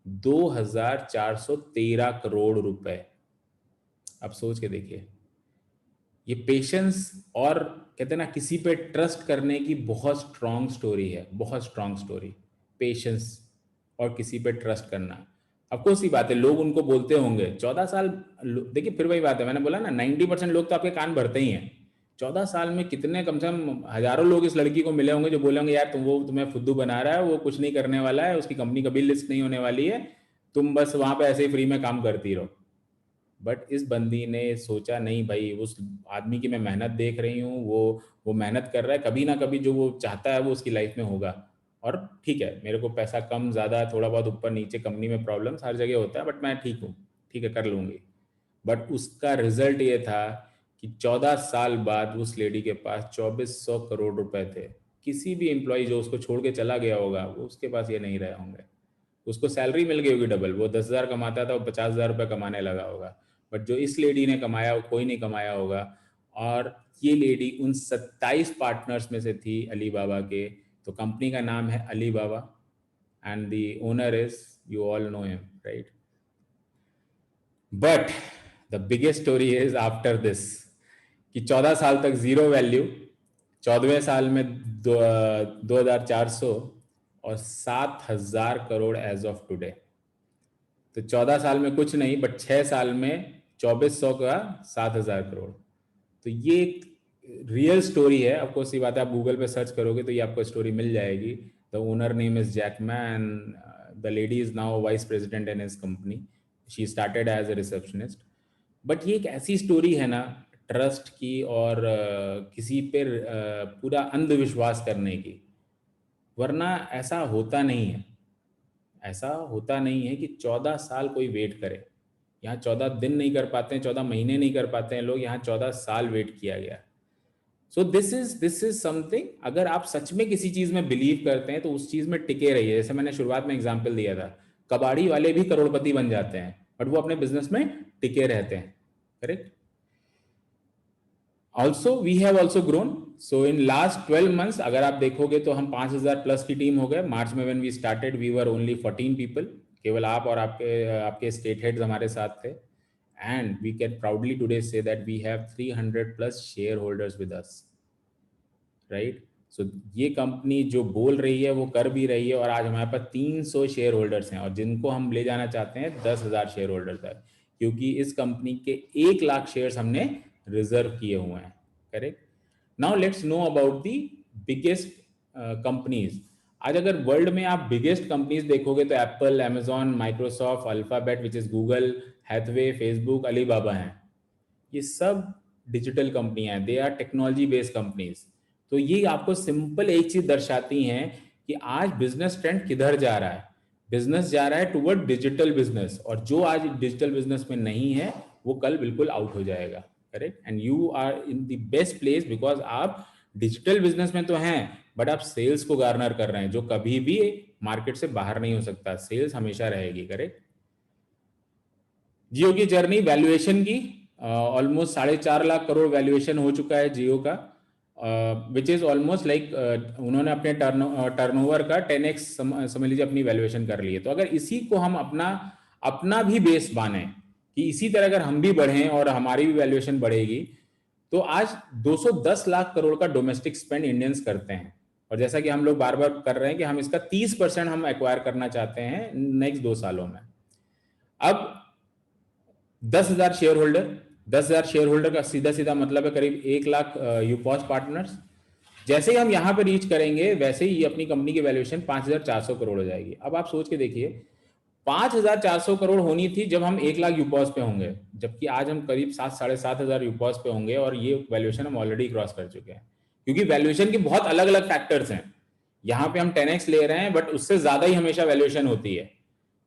2413 करोड़ रुपए। अब सोच के देखिए, ये पेशेंस और कहते हैं ना किसी पे ट्रस्ट करने की बहुत स्ट्रांग स्टोरी है, बहुत स्ट्रांग स्टोरी। पेशेंस और किसी पे ट्रस्ट करना। अब कोई सी बात है, लोग उनको बोलते होंगे 14 साल, देखिए फिर वही बात है, मैंने बोला ना 90% लोग तो आपके कान भरते ही हैं। 14 साल में कितने, कम से कम हजारों लोग इस लड़की को मिले होंगे जो बोले होंगे यार तुम्हें फुद्दू बना रहा है, वो कुछ नहीं करने वाला है, उसकी कंपनी कभी लिस्ट नहीं होने वाली है, तुम बस वहां पे ऐसे ही फ्री में काम करती रहो। बट इस बंदी ने सोचा नहीं भाई, उस आदमी की मैं मेहनत देख रही हूँ, वो मेहनत कर रहा है, कभी ना कभी जो वो चाहता है वो उसकी लाइफ में होगा। और ठीक है, मेरे को पैसा कम ज़्यादा थोड़ा बहुत ऊपर नीचे, कंपनी में प्रॉब्लम्स हर जगह होता है, बट मैं ठीक हूँ, ठीक है, कर लूँगी। बट उसका रिजल्ट ये था कि 14 साल बाद उस लेडी के पास 2400 करोड़ रुपए थे। किसी भी एम्प्लॉय जो उसको छोड़ के चला गया होगा, वो उसके पास ये नहीं रहे होंगे। उसको सैलरी मिल गई होगी डबल, वो 10,000 कमाता था, वो 50,000 रुपये कमाने लगा होगा। बट जो इस लेडी ने कमाया वो कोई नहीं कमाया होगा। और ये लेडी उन 27 पार्टनर्स में से थी अली बाबा के। तो कंपनी का नाम है Alibaba and the owner is, you all know him, right. But the biggest story is after this कि 14 साल तक जीरो वैल्यू, 14वें साल में 2400 और 7,000 करोड़ एज ऑफ टुडे। तो 14 साल में कुछ नहीं, बट 6 साल में 2400 का 7,000 करोड़। तो ये एक रियल स्टोरी है। आपको सी बात है, आप गूगल पे सर्च करोगे तो ये आपको स्टोरी मिल जाएगी। The owner name is Jack Ma and the lady is now vice president in his company. She started as a receptionist. But ये एक ऐसी स्टोरी है ना ट्रस्ट की और किसी पे पूरा अंधविश्वास करने की, वरना ऐसा होता नहीं है। ऐसा होता नहीं है कि 14 साल कोई वेट करे। यहाँ 14 दिन नहीं कर पाते हैं, 14 महीने नहीं कर पाते हैं लोग, यहाँ 14 साल वेट किया गया। सो दिस इज समथिंग, अगर आप सच में किसी चीज में बिलीव करते हैं तो उस चीज में टिके रहिए। जैसे मैंने शुरुआत में एग्जांपल दिया था, कबाड़ी वाले भी करोड़पति बन जाते हैं, बट वो अपने बिजनेस में टिके रहते हैं। Correct. Also we have also grown. So in last 12 months अगर आप देखोगे तो हम 5,000 प्लस की टीम हो गए। मार्च में when we started we were only 14 people. केवल आप और आपके स्टेट हेड्स हमारे साथ थे। And we can proudly today say that we have 300 plus shareholders with us, right. So ये कंपनी जो बोल रही है वो कर भी रही है। और आज हमारे पास 300 शेयर होल्डर्स हैं और जिनको हम ले जाना चाहते हैं 10,000 शेयर होल्डर तक, क्योंकि इस कंपनी के 1 लाख शेयर्स हमने रिजर्व किए हुए हैं। Correct. Now let's know about the biggest companies. आज अगर वर्ल्ड में आप बिगेस्ट कंपनीज देखोगे तो Apple, Amazon, Microsoft, Alphabet which is Google, Hathaway, Facebook, Alibaba हैं। ये सब डिजिटल कंपनियां हैं, they are technology based companies. तो ये आपको सिंपल एक चीज दर्शाती हैं कि आज बिजनेस ट्रेंड किधर जा रहा है। बिजनेस जा रहा है टुवर्ड डिजिटल बिजनेस, और जो आज डिजिटल बिजनेस में नहीं है वो कल बिल्कुल आउट हो जाएगा। Correct. And you are in the best place because आप डिजिटल बिजनेस में तो हैं, बट आप सेल्स को गार्नर कर रहे हैं जो कभी भी मार्केट से बाहर नहीं हो सकता। सेल्स हमेशा रहेगी। करेक्ट। जियो की जर्नी वैल्यूएशन की, ऑलमोस्ट 4.5 लाख करोड़ वैल्यूएशन हो चुका है जियो का, विच इज ऑलमोस्ट लाइक उन्होंने अपने टर्नओवर का 10x समझ लीजिए अपनी वैल्यूएशन कर ली है। तो अगर इसी को हम अपना भी बेस माने कि इसी तरह अगर हम भी बढ़ें और हमारी भी वैल्यूएशन बढ़ेगी, तो आज 210 लाख करोड़ का डोमेस्टिक स्पेंड इंडियंस करते हैं। और जैसा कि हम लोग बार बार कर रहे हैं कि हम इसका 30% हम एक्वायर करना चाहते हैं नेक्स्ट 2 सालों में। अब 10,000 शेयर होल्डर, 10,000 शेयर होल्डर का सीधा सीधा मतलब है करीब 1 लाख यूपॉस पार्टनर्स। जैसे ही हम यहां पर रीच करेंगे वैसे ही अपनी कंपनी की वैल्यूएशन 5,400 करोड़ हो जाएगी। अब आप सोच के देखिए, 5,400 करोड़ होनी थी जब हम 1 लाख यूपॉस पे होंगे, जबकि आज हम करीब 7,500 यूपॉस पे होंगे और ये वैल्यूएशन हम ऑलरेडी क्रॉस कर चुके हैं। क्योंकि वैल्यूएशन के बहुत अलग अलग फैक्टर्स हैं। यहाँ पे हम 10x ले रहे हैं, बट उससे ज्यादा ही हमेशा वैल्यूएशन होती है।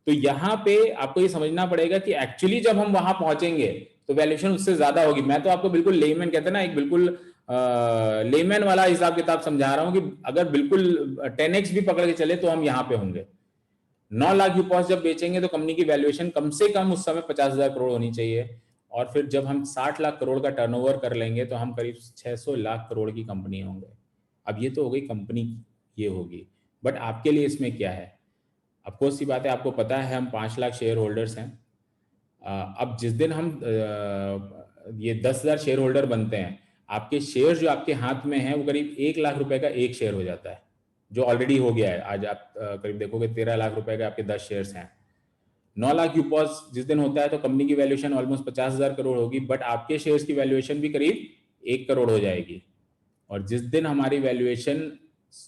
तो यहाँ पे आपको ये समझना पड़ेगा कि एक्चुअली जब हम वहां पहुंचेंगे तो वैल्यूएशन उससे ज्यादा होगी। मैं तो आपको बिल्कुल लेमैन कहते हैं ना, एक बिल्कुल लेमैन वाला हिसाब किताब समझा रहा हूं कि अगर बिल्कुल 10x भी पकड़ के चले तो हम यहाँ पे होंगे। 9 लाख यूपॉस जब बेचेंगे तो कंपनी की वैल्यूएशन कम से कम उस समय 50,000 करोड़ होनी चाहिए, और फिर जब हम 60 लाख करोड़ का टर्नओवर कर लेंगे तो हम करीब 600 लाख करोड़ की कंपनी होंगे। अब ये तो हो गई कंपनी, ये होगी, बट आपके लिए इसमें क्या है? अफकोर्स सी बात है, आपको पता है हम 5 लाख शेयर होल्डर्स हैं। अब जिस दिन हम ये 10,000 शेयर होल्डर बनते हैं, आपके शेयर जो आपके हाथ में है वो करीब 1 लाख रुपए का एक शेयर हो जाता है, जो ऑलरेडी हो गया है। आज आप करीब देखोगे 13 लाख रुपए के आपके 10 शेयर्स हैं। 9 लाख यूपॉस जिस दिन होता है तो कंपनी की वैल्यूएशन ऑलमोस्ट 50,000 करोड़ होगी, बट आपके शेयर्स की वैल्यूएशन भी करीब 1 करोड़ हो जाएगी। और जिस दिन हमारी वैल्यूएशन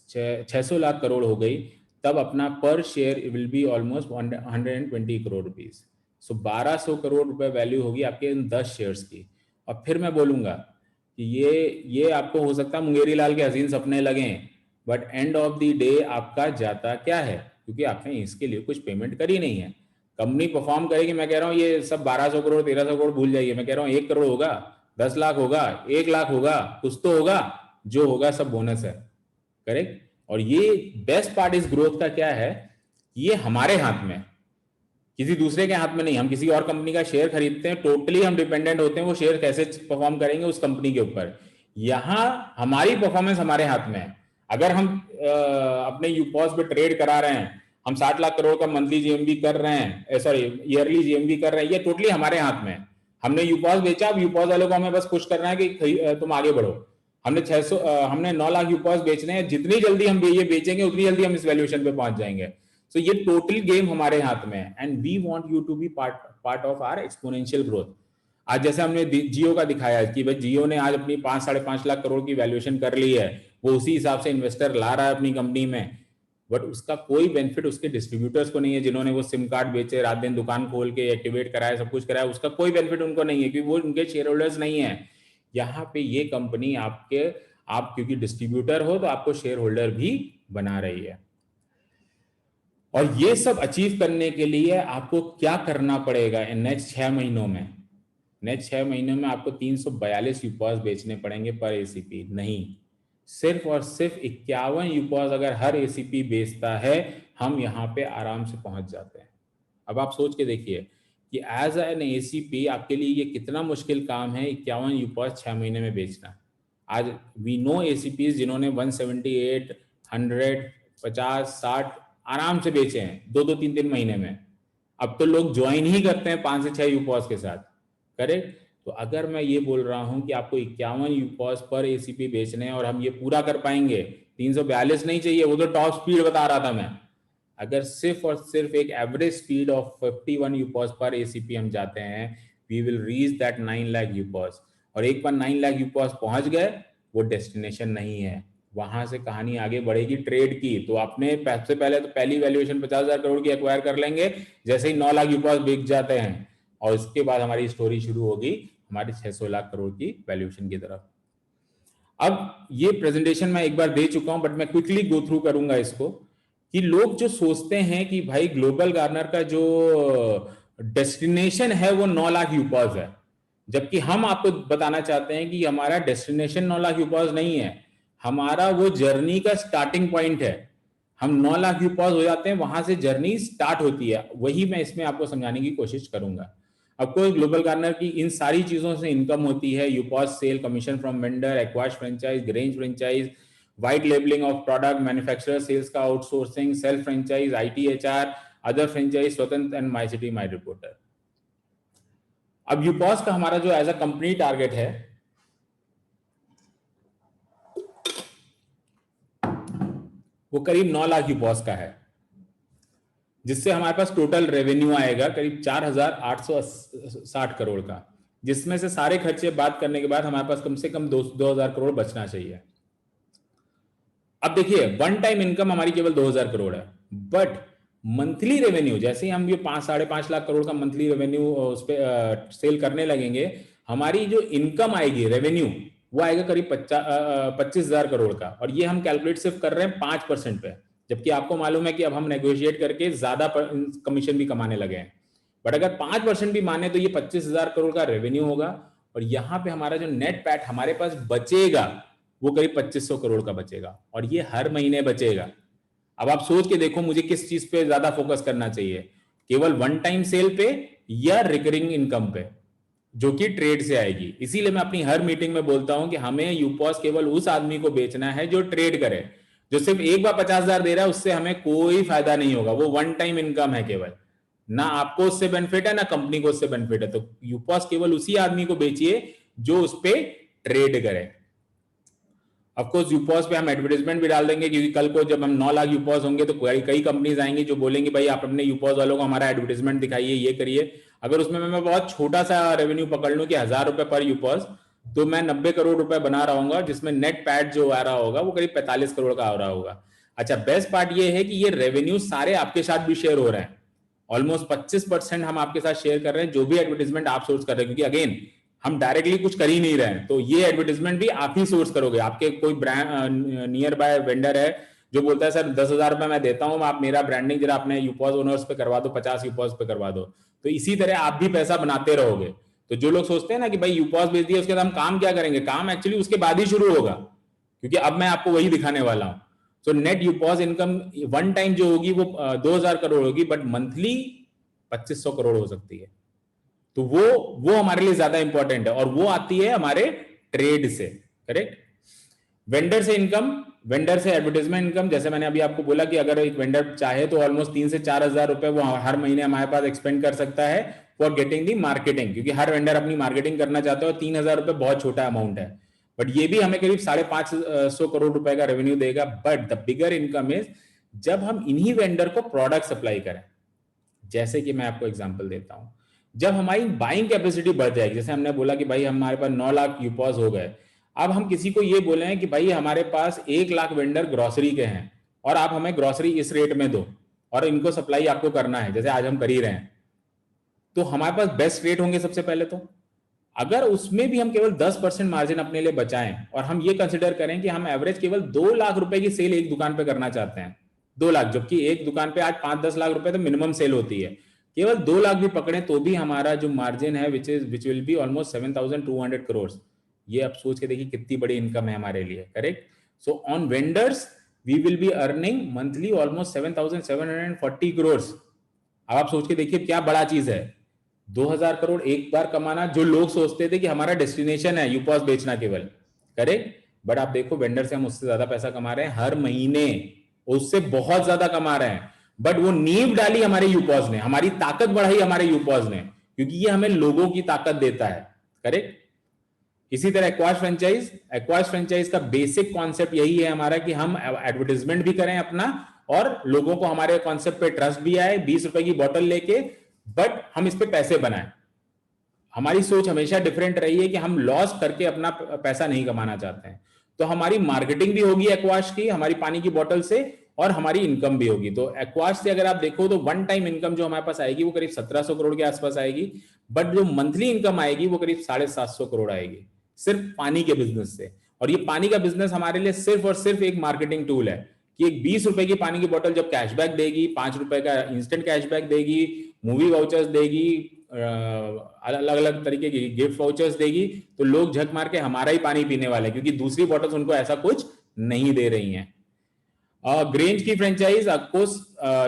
600 लाख करोड़ हो गई, तब अपना पर share will be almost 120 crore rupees. So 1200 crore रुपए वैल्यू होगी आपके इन 10 शेयर्स की। और फिर मैं बोलूंगा कि ये आपको हो सकता है मुंगेरी लाल के हसीन सपने लगें, but end of the day आपका जाता क्या है? क्योंकि आपने इसके लिए कुछ पेमेंट करी नहीं है। कंपनी परफॉर्म करेगी, मैं कह रहा हूँ ये सब 1200 करोड़ 1300 करोड़ भूल जाइए। मैं कह रहा हूँ 1 करोड़ होगा, 10 लाख होगा, 1 लाख होगा, कुछ तो होगा, जो होगा सब बोनस है। करेक्ट? और ये बेस्ट पार्ट इस ग्रोथ का क्या है, ये हमारे हाथ में, किसी दूसरे के हाथ में नहीं। हम किसी और कंपनी का शेयर खरीदते हैं, टोटली हम डिपेंडेंट होते हैं वो शेयर कैसे परफॉर्म करेंगे उस कंपनी के ऊपर। यहां हमारी परफॉर्मेंस हमारे हाथ में है। अगर हम अपने यूपॉस पे ट्रेड करा रहे हैं, हम 60 लाख करोड़ का मंथली जीएमवी कर रहे हैं, सॉरी ईयरली जीएमवी कर रहे हैं, ये टोटली हमारे हाथ में है। हमने यूपॉस बेचा, अब यूपॉस वालों को हमें बस पुश करना है कि तुम आगे बढ़ो। हमने 9 लाख यूपॉस बेचने हैं, जितनी जल्दी हम ये बेचेंगे उतनी जल्दी हम इस वैल्यूएशन पे पहुंच जाएंगे। सो ये टोटल गेम हमारे हाथ में है, and we want you to be part of our exponential growth. आज जैसे हमने जियो का दिखाया कि भाई जियो ने आज अपनी 5-5.5 लाख करोड़ की वैल्यूएशन कर ली है, वो उसी हिसाब से इन्वेस्टर ला रहा है अपनी कंपनी में, बट उसका कोई बेनिफिट उसके डिस्ट्रीब्यूटर्स को नहीं है, जिन्होंने वो सिम कार्ड बेचे, रात दिन दुकान खोल के एक्टिवेट कराया, सब कुछ कराया, उसका कोई बेनिफिट उनको नहीं है, क्योंकि वो उनके शेयर होल्डर्स नहीं है। यहाँ पे ये कंपनी आप क्योंकि डिस्ट्रीब्यूटर हो तो आपको शेयर होल्डर भी बना रही है। और ये सब अचीव करने के लिए आपको क्या करना पड़ेगा इन नेक्स्ट 6 महीनों में? नेक्स्ट 6 महीनों में आपको 342 यूपॉस बेचने पड़ेंगे पर एसीपी। नहीं, सिर्फ और सिर्फ 51 यूपॉस अगर हर एसीपी बेचता है, हम यहाँ पे आराम से पहुंच जाते हैं। अब आप सोच के देखिए कि एज एन एसीपी आपके लिए ये कितना मुश्किल काम है 51 यूपॉस 6 महीने में बेचना। आज वी नो एसीपीज जिन्होंने 178, 100, 50, 60 आराम से बेचे हैं 2-2, 3-3 महीने में। अब तो लोग ज्वाइन ही करते हैं 5 से 6 यूपॉस के साथ। करेक्ट? तो अगर मैं ये बोल रहा हूं कि आपको 51 यूपॉस पर एसीपी बेचने हैं और हम ये पूरा कर पाएंगे, 342 नहीं चाहिए, वो तो टॉप स्पीड बता रहा था मैं। अगर सिर्फ और सिर्फ एक एवरेज स्पीड ऑफ 51 यूपॉस पर एसीपी हम जाते हैं, we will reach that 9 lakh यूपॉस। और एक बार 9 लाख यूपॉस पहुंच गए, वो डेस्टिनेशन नहीं है, वहां से कहानी आगे बढ़ेगी ट्रेड की। तो आपने सबसे पहले तो पहली वैल्यूएशन 50,000 करोड़ की एक्वायर कर लेंगे, जैसे ही 9 लाख यूपॉस बिक जाते हैं, और इसके बाद हमारी स्टोरी शुरू होगी हमारी 600 लाख करोड़ की वैल्यूएशन की तरफ। अब ये प्रेजेंटेशन मैं एक बार दे चुका हूं, बट मैं क्विकली गो थ्रू करूंगा इसको, कि लोग जो सोचते हैं कि भाई ग्लोबल गार्नर का जो डेस्टिनेशन है वो 9 लाख यूपॉस है, जबकि हम आपको बताना चाहते हैं कि हमारा डेस्टिनेशन 9 लाख यूपॉस नहीं है, हमारा वो जर्नी का स्टार्टिंग पॉइंट है। हम 9 लाख यूपॉस हो जाते हैं, वहां से जर्नी स्टार्ट होती है। वही मैं इसमें आपको समझाने की कोशिश करूंगा। आपको ग्लोबल गार्नर की इन सारी चीजों से इनकम होती है: यूपॉस sale, commission from vendor, acquired franchise, range franchise, white labelling of product, manufacturer sales का outsourcing, self franchise, IT, HR, other franchise, Swatantra and my city my reporter. अब यूपॉस का हमारा जो एज अ कंपनी टारगेट है, वो करीब 9 लाख यूपॉस का है, जिससे हमारे पास टोटल रेवेन्यू आएगा करीब 4,860 करोड़ का, जिसमें से सारे खर्चे बात करने के बाद हमारे पास कम से कम 2,000 करोड़ बचना चाहिए। अब देखिए, वन टाइम इनकम हमारी केवल 2,000 करोड़ है, बट मंथली रेवेन्यू जैसे ही हम ये 5-5.5 लाख करोड़ का मंथली रेवेन्यू उस पे सेल करने लगेंगे, हमारी जो इनकम आएगी रेवेन्यू, वो आएगा करीब 25,000 करोड़ का, और ये हम कैलकुलेट सिर्फ कर रहे हैं 5% पे, जबकि आपको मालूम है कि अब हम नेगोशिएट करके ज्यादा कमीशन भी कमाने लगे हैं। बट अगर 5% भी माने तो ये 25,000 करोड़ का रेवेन्यू होगा, और यहाँ पे हमारा जो नेट पैट हमारे पास बचेगा वो करीब 2500 करोड़ का बचेगा, और ये हर महीने बचेगा। अब आप सोच के देखो मुझे किस चीज पे ज्यादा फोकस करना चाहिए, केवल वन टाइम सेल पे या रिकरिंग इनकम पे, जो कि ट्रेड से आएगी। इसीलिए मैं अपनी हर मीटिंग में बोलता हूं कि हमें यूपॉस केवल उस आदमी को बेचना है जो ट्रेड करे। जो सिर्फ एक बार 50,000 दे रहा है उससे हमें कोई फायदा नहीं होगा, वो वन टाइम इनकम है केवल, ना आपको उससे बेनिफिट है ना कंपनी को उससे बेनिफिट है। तो यूपॉस केवल उसी आदमी को बेचिए जो उस पे ट्रेड करे। ऑफकोर्स यूपॉस पे हम एडवर्टाइजमेंट भी डाल देंगे, क्योंकि कल को जब हम 9 लाख यूपॉस होंगे तो कई कंपनीज आएंगी जो बोलेंगे भाई आप अपने यूपॉस वालों को हमारा एडवर्टाइजमेंट दिखाइए, ये करिए। अगर उसमें मैं बहुत छोटा सा रेवेन्यू पकड़ लूं कि 1,000 रुपए पर यूपॉस, तो मैं 90 करोड़ रुपए बना रहा हूँ, जिसमें नेट पैट जो आ रहा होगा वो करीब 45 करोड़ का आ रहा होगा। अच्छा, बेस्ट पार्ट ये है कि ये रेवेन्यू सारे आपके साथ भी शेयर हो रहे हैं। ऑलमोस्ट 25% हम आपके साथ शेयर कर रहे हैं जो भी एडवर्टाइजमेंट आप सोर्स कर रहे हैं, क्योंकि अगेन हम डायरेक्टली कुछ कर ही नहीं रहे हैं, तो ये एडवर्टाइजमेंट भी आप ही सोर्स करोगे। आपके कोई ब्रांड नियर बाय वेंडर है जो बोलता है सर 10,000 रुपए मैं देता हूं, आप मेरा ब्रांडिंग जरा अपने यूपॉस ओनर्स पे करवा दो, 50 यूपॉस पे करवा दो, तो इसी तरह आप भी पैसा बनाते रहोगे। तो जो लोग सोचते हैं ना कि भाई यूपॉस बेच दिया उसके बाद हम काम क्या करेंगे, काम एक्चुअली उसके बाद ही शुरू होगा, क्योंकि अब मैं आपको वही दिखाने वाला हूं। सो नेट यूपॉस इनकम वन टाइम जो होगी वो 2,000 करोड़ होगी, बट मंथली 2500 करोड़ हो सकती है। तो वो हमारे लिए ज्यादा इंपॉर्टेंट है, और वो आती है हमारे ट्रेड से। करेक्ट। वेंडर से इनकम, वेंडर से एडवर्टाइजमेंट इनकम, जैसे मैंने अभी आपको बोला कि अगर एक वेंडर चाहे तो ऑलमोस्ट 3 से 4,000 रुपए वो हर महीने हमारे पास एक्सपेंड कर सकता है फॉर गेटिंग दी मार्केटिंग, क्योंकि हर वेंडर अपनी मार्केटिंग करना चाहता है, और 3,000 रुपए बहुत छोटा अमाउंट है, बट ये भी हमें करीब 550 करोड़ रुपए का रेवेन्यू देगा। But the bigger income is जब हम इन्हीं वेंडर को प्रोडक्ट सप्लाई करें। जैसे कि मैं आपको एग्जांपल देता हूं, जब हमारी बाइंग कैपेसिटी बढ़ जाएगी, जैसे हमने बोला कि भाई हमारे पास 9 लाख यूपॉस हो गए, अब हम किसी को ये बोले हैं कि भाई हमारे पास 1 लाख वेंडर ग्रोसरी के हैं और आप हमें ग्रोसरी इस रेट में दो और इनको सप्लाई आपको करना है, जैसे आज हम कर ही रहे हैं, तो हमारे पास बेस्ट रेट होंगे सबसे पहले। तो अगर उसमें भी हम केवल 10% मार्जिन अपने लिए बचाएं और हम ये कंसिडर करें कि हम एवरेज केवल 2 लाख रुपए की सेल एक दुकान पे करना चाहते हैं, 2 लाख, जबकि एक दुकान पे आज 5-10 लाख रुपए तो मिनिमम सेल होती है, केवल 2 लाख भी पकड़े तो भी हमारा जो मार्जिन है which will be almost 7,200 crore. ये आप सोच के देखिए कितनी बड़ी इनकम है हमारे लिए। Correct. So on vendors we will be earning monthly almost 7,740 crore. अब आप सोच के देखिए क्या बड़ा चीज है, 2,000 करोड़ एक बार कमाना, जो लोग सोचते थे कि हमारा डेस्टिनेशन है यूपॉस बेचना केवल। करेक्ट। बट आप देखो वेंडर से हम उससे ज्यादा पैसा कमा रहे हैं हर महीने, उससे बहुत ज्यादा कमा रहे हैं, बट वो नींव डाली हमारे यूपॉस ने, हमारी ताकत बढ़ाई हमारे यूपॉस ने, क्योंकि ये हमें लोगों की ताकत देता है। करेक्ट। इसी तरह एक्वास फ्रेंचाइज का बेसिक कॉन्सेप्ट यही है हमारा कि हम एडवर्टाइजमेंट भी करें अपना और लोगों को हमारे कॉन्सेप्ट पे ट्रस्ट भी आए, 20 रुपए की बोतल लेके, बट हम इस पे पैसे बनाएं। हमारी सोच हमेशा डिफरेंट रही है कि हम लॉस करके अपना पैसा नहीं कमाना चाहते हैं। तो हमारी मार्केटिंग भी होगी एक्वास की, हमारी पानी की बोतल से, और हमारी इनकम भी होगी। तो एक्वास से अगर आप देखो तो वन टाइम इनकम जो हमारे पास आएगी वो करीब 1,700 करोड़ के आसपास आएगी, बट जो मंथली इनकम आएगी वो करीब 750 करोड़ आएगी सिर्फ पानी के बिजनेस से। और ये पानी का बिजनेस हमारे लिए सिर्फ और सिर्फ एक मार्केटिंग टूल है कि एक 20 रुपए की पानी की बोतल जब कैशबैक देगी, 5 रुपए का इंस्टेंट कैशबैक देगी, मूवी वाउचर्स देगी, अलग अलग तरीके की गिफ्ट वाउचर्स देगी, तो लोग झक मार के हमारा ही पानी पीने वाले, क्योंकि दूसरी बोतल्स उनको ऐसा कुछ नहीं दे रही हैं। ग्रेंज की फ्रेंचाइज ऑफकोर्स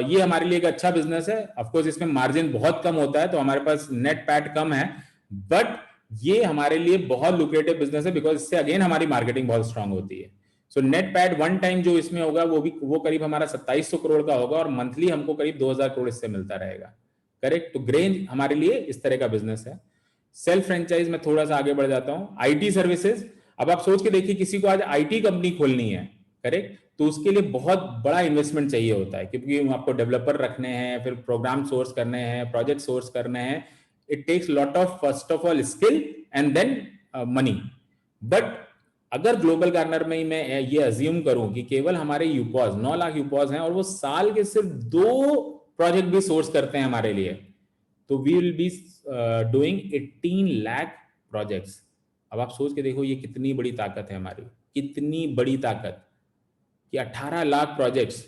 ये हमारे लिए एक अच्छा बिजनेस है। ऑफकोर्स इसमें मार्जिन बहुत कम होता है, तो हमारे पास नेट पैट कम है, बट ये हमारे लिए बहुत लुक्रेटिव बिजनेस है, बिकॉज इससे अगेन हमारी मार्केटिंग बहुत स्ट्रांग होती है। So net PAT one time जो इसमें होगा वो करीब हमारा 2,700 करोड़ का होगा, और मंथली हमको करीब 2,000 करोड़ इससे मिलता रहेगा। करेक्ट। तो ग्रेंज हमारे लिए इस तरह का बिजनेस है। सेल्फ फ्रेंचाइज में थोड़ा सा आगे बढ़ जाता हूं, आईटी सर्विसेज। अब आप सोच के देखिए किसी को आज आईटी कंपनी खोलनी है, करेक्ट, तो उसके लिए बहुत बड़ा इन्वेस्टमेंट चाहिए होता है, क्योंकि आपको डेवलपर रखने हैं, फिर प्रोग्राम सोर्स करने हैं, प्रोजेक्ट सोर्स करने हैं। It takes lot of first of all skill and then money. But अगर ग्लोबल गार्नर में मैं ये अज्यूम करूं कि केवल हमारे यूपॉज 9 लाख यूपॉज हैं और वो साल के सिर्फ 2 प्रोजेक्ट भी सोर्स करते हैं हमारे लिए, तो we will be doing 18 lakh projects अब आप सोच के देखो ये कितनी बड़ी ताकत है हमारी, कितनी बड़ी ताकत कि 18 लाख प्रोजेक्ट्स,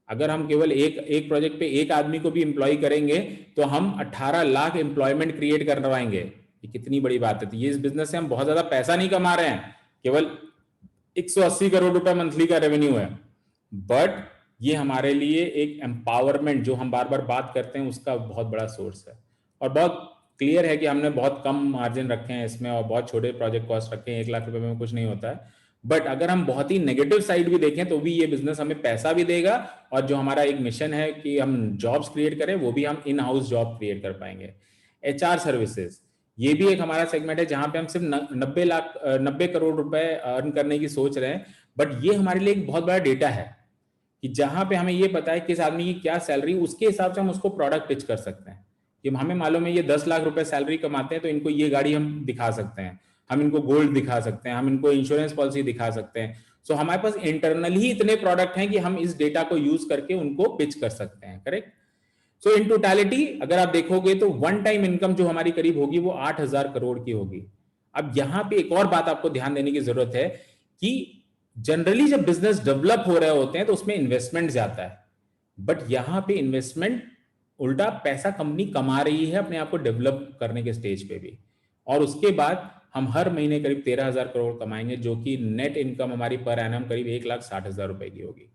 अगर हम केवल एक प्रोजेक्ट पे एक आदमी को भी एम्प्लॉय करेंगे तो हम 18 लाख एम्प्लॉयमेंट क्रिएट करवाएंगे। ये कितनी बड़ी बात है। तो ये इस बिजनेस से हम बहुत ज्यादा पैसा नहीं कमा रहे हैं, केवल 180 करोड़ रुपए मंथली का रेवेन्यू है, बट ये हमारे लिए एक एम्पावरमेंट जो हम बार बार बात करते हैं उसका बहुत बड़ा सोर्स है। और बहुत क्लियर है कि हमने बहुत कम मार्जिन रखे हैं इसमें और बहुत छोटे प्रोजेक्ट कॉस्ट रखे हैं, 1 लाख रुपए में कुछ नहीं होता है। बट अगर हम बहुत ही नेगेटिव साइड भी देखें तो भी ये बिजनेस हमें पैसा भी देगा, और जो हमारा एक मिशन है कि हम जॉब्स क्रिएट करें वो भी हम इन हाउस जॉब क्रिएट कर पाएंगे। HR सर्विसेज, ये भी एक हमारा सेगमेंट है जहां पे हम सिर्फ 90 करोड़ रुपए अर्न करने की सोच रहे हैं, बट ये हमारे लिए एक बहुत बड़ा डेटा है कि जहां पे हमें ये पता है किस आदमी की क्या सैलरी, उसके हिसाब से हम उसको प्रोडक्ट पिच कर सकते हैं। कि हमें मालूम है ये 10 लाख रुपए सैलरी कमाते हैं तो इनको ये गाड़ी हम दिखा सकते हैं, हम इनको गोल्ड दिखा सकते हैं, हम इनको इंश्योरेंस पॉलिसी दिखा सकते हैं। सो हमारे पास इंटरनली ही इतने प्रोडक्ट हैं कि हम इस डेटा को यूज करके उनको पिच कर सकते हैं। करेक्ट। सो इन टोटलिटी अगर आप देखोगे तो वन टाइम इनकम जो हमारी करीब होगी वो 8,000 करोड़ की होगी। अब यहां पे एक और बात आपको ध्यान देने की जरूरत है कि जनरली जब बिजनेस डेवलप हो रहे होते हैं तो उसमें इन्वेस्टमेंट जाता है, बट यहां पे इन्वेस्टमेंट उल्टा पैसा कंपनी कमा रही है अपने आप को डेवलप करने के स्टेज पे भी, और उसके बाद हम हर महीने करीब 13,000 करोड़ कमाएंगे, जो कि नेट इनकम हमारी पर एनम करीब 1,60,000 रुपए की होगी।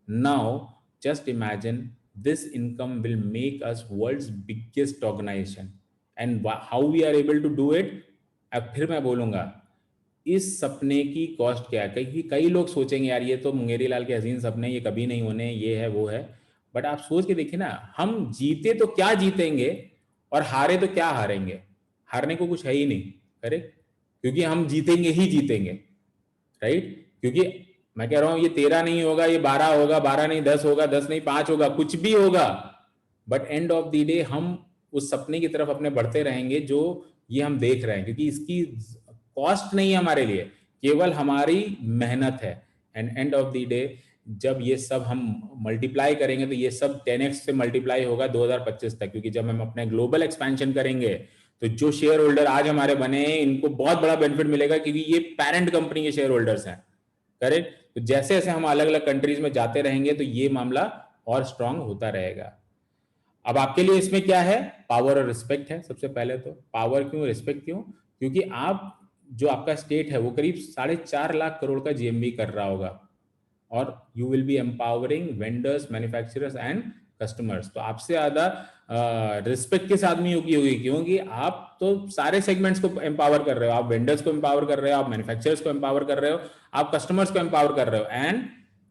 Now just imagine this income will make us world's biggest organization and how we are able to do it। अब फिर मैं बोलूंगा इस सपने की कॉस्ट क्या है। कई लोग सोचेंगे यार ये तो मुंगेरीलाल के हसीन सपने, ये कभी नहीं होने, ये है वो है, बट आप सोच के देखिए ना, हम जीते तो क्या जीतेंगे और हारे तो क्या हारेंगे। हारने को कुछ है ही नहीं। करेक्ट। क्योंकि हम जीतेंगे ही जीतेंगे। राइट। क्योंकि मैं कह रहा हूं ये 13 नहीं होगा, ये 12 होगा, 12 नहीं 10 होगा, 10 नहीं 5 होगा, कुछ भी होगा, but end of the day हम उस सपने की तरफ अपने बढ़ते रहेंगे जो ये हम देख रहे हैं, क्योंकि इसकी कॉस्ट नहीं है हमारे लिए, केवल हमारी मेहनत है। And end of the day जब ये सब हम मल्टीप्लाई करेंगे तो ये सब 10x से मल्टीप्लाई होगा 2025 तक, क्योंकि जब हम अपने ग्लोबल एक्सपेंशन करेंगे तो जो शेयर होल्डर आज हमारे बने हैं इनको बहुत बड़ा बेनिफिट मिलेगा, क्योंकि ये पेरेंट कंपनी के शेयर होल्डर्स हैं। करेक्ट। तो जैसे जैसे हम अलग अलग कंट्रीज में जाते रहेंगे तो ये मामला और स्ट्रांग होता रहेगा। अब आपके लिए इसमें क्या है, पावर और रिस्पेक्ट है। सबसे पहले तो पावर क्यों, रिस्पेक्ट क्यों, क्योंकि आप जो आपका स्टेट है वो करीब 4.5 लाख करोड़ का GMV कर रहा होगा, और you will be empowering vendors, manufacturers and customers. तो आपसे ज्यादा रिस्पेक्ट किस आदमी की होगी, क्योंकि आप तो सारे सेगमेंट्स को एम्पावर कर रहे हो, आप वेंडर्स को एम्पावर कर रहे हो, आप मैन्युफैक्चरर्स को एम्पावर कर रहे हो, आप कस्टमर्स को एम्पावर कर रहे हो। And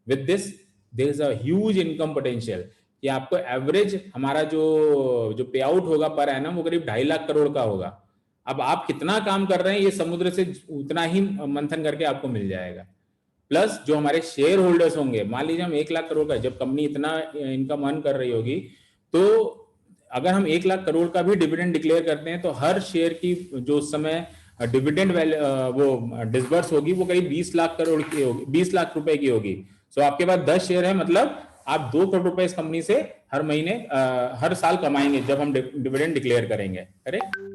with this there is a huge income potential कि आपको एवरेज हमारा जो पे आउट होगा पर एनम वो करीब 2.5 लाख करोड़ का होगा। अब आप कितना काम कर रहे हैं ये समुद्र से उतना ही मंथन करके आपको मिल जाएगा। प्लस जो हमारे शेयर होल्डर्स होंगे, मान लीजिए हम 1 लाख करोड़ का, जब कंपनी इतना इनकम अर्न कर रही होगी तो अगर हम 1 लाख करोड़ का भी डिविडेंड डिक्लेयर करते हैं तो हर शेयर की जो उस समय डिविडेंड वो डिसबर्स होगी वो करीब 20 लाख करोड़ की होगी, 20 लाख रुपए की होगी। सो आपके पास 10 शेयर है, मतलब आप 2 करोड़ रुपए इस कंपनी से हर महीने हर साल कमाएंगे जब हम डिविडेंड डिक्लेयर करेंगे। करेक्ट।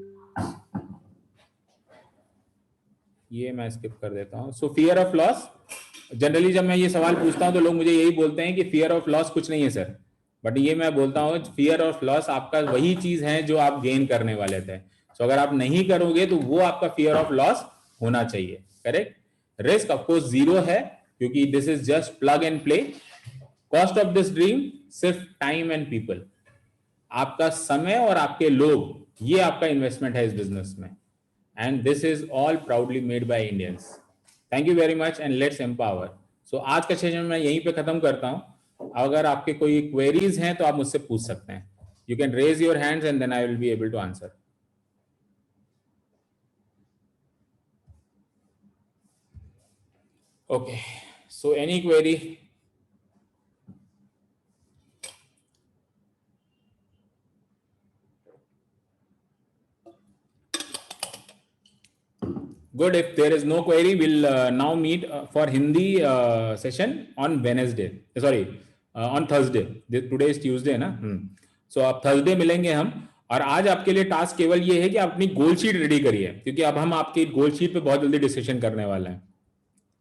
ये मैं स्किप कर देता हूं। सो फियर ऑफ लॉस, जनरली जब मैं ये सवाल पूछता हूं तो लोग मुझे यही बोलते हैं कि फियर ऑफ लॉस कुछ नहीं है सर, बट ये मैं बोलता हूं फियर ऑफ लॉस आपका वही चीज है जो आप गेन करने वाले थे। सो अगर आप नहीं करोगे तो वो आपका फियर ऑफ लॉस होना चाहिए। करेक्ट। रिस्क ऑफकोर्स 0 है, क्योंकि this is just plug and play. Cost of this dream सिर्फ टाइम एंड पीपल, आपका समय और आपके लोग, ये आपका इन्वेस्टमेंट है इस बिजनेस में। And this is all proudly made by Indians. Thank you very much and let's empower. So आज का सेशन मैं यहीं पे खत्म करता हूं। अगर आपके कोई क्वेरीज हैं तो आप मुझसे पूछ सकते हैं। You can raise your hands and then I will be able to answer. Okay. So any query? Good. If there is no query, we'll now meet for Hindi session on Wednesday. Sorry, on Thursday. Today is Tuesday, ना? So अब Thursday मिलेंगे हम, और आज आपके लिए task केवल ये है कि आप अपनी गोल शीट रेडी करिए, क्योंकि अब हम आपकी गोल शीट पे बहुत जल्दी डिस्कशन करने वाले हैं।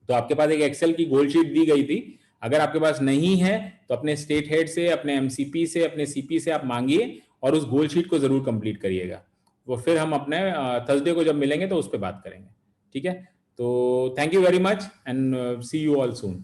तो आपके पास एक एक्सेल की गोल शीट दी गई थी, अगर आपके पास नहीं है तो अपने स्टेट हेड से, अपने एमसीपी से, अपने सीपी से आप मांगिए और उस गोल शीट को जरूर कंप्लीट करिएगा। वो फिर हम अपने थर्सडे को जब मिलेंगे तो उस पर बात करेंगे, ठीक है। तो thank you very much and see you all soon.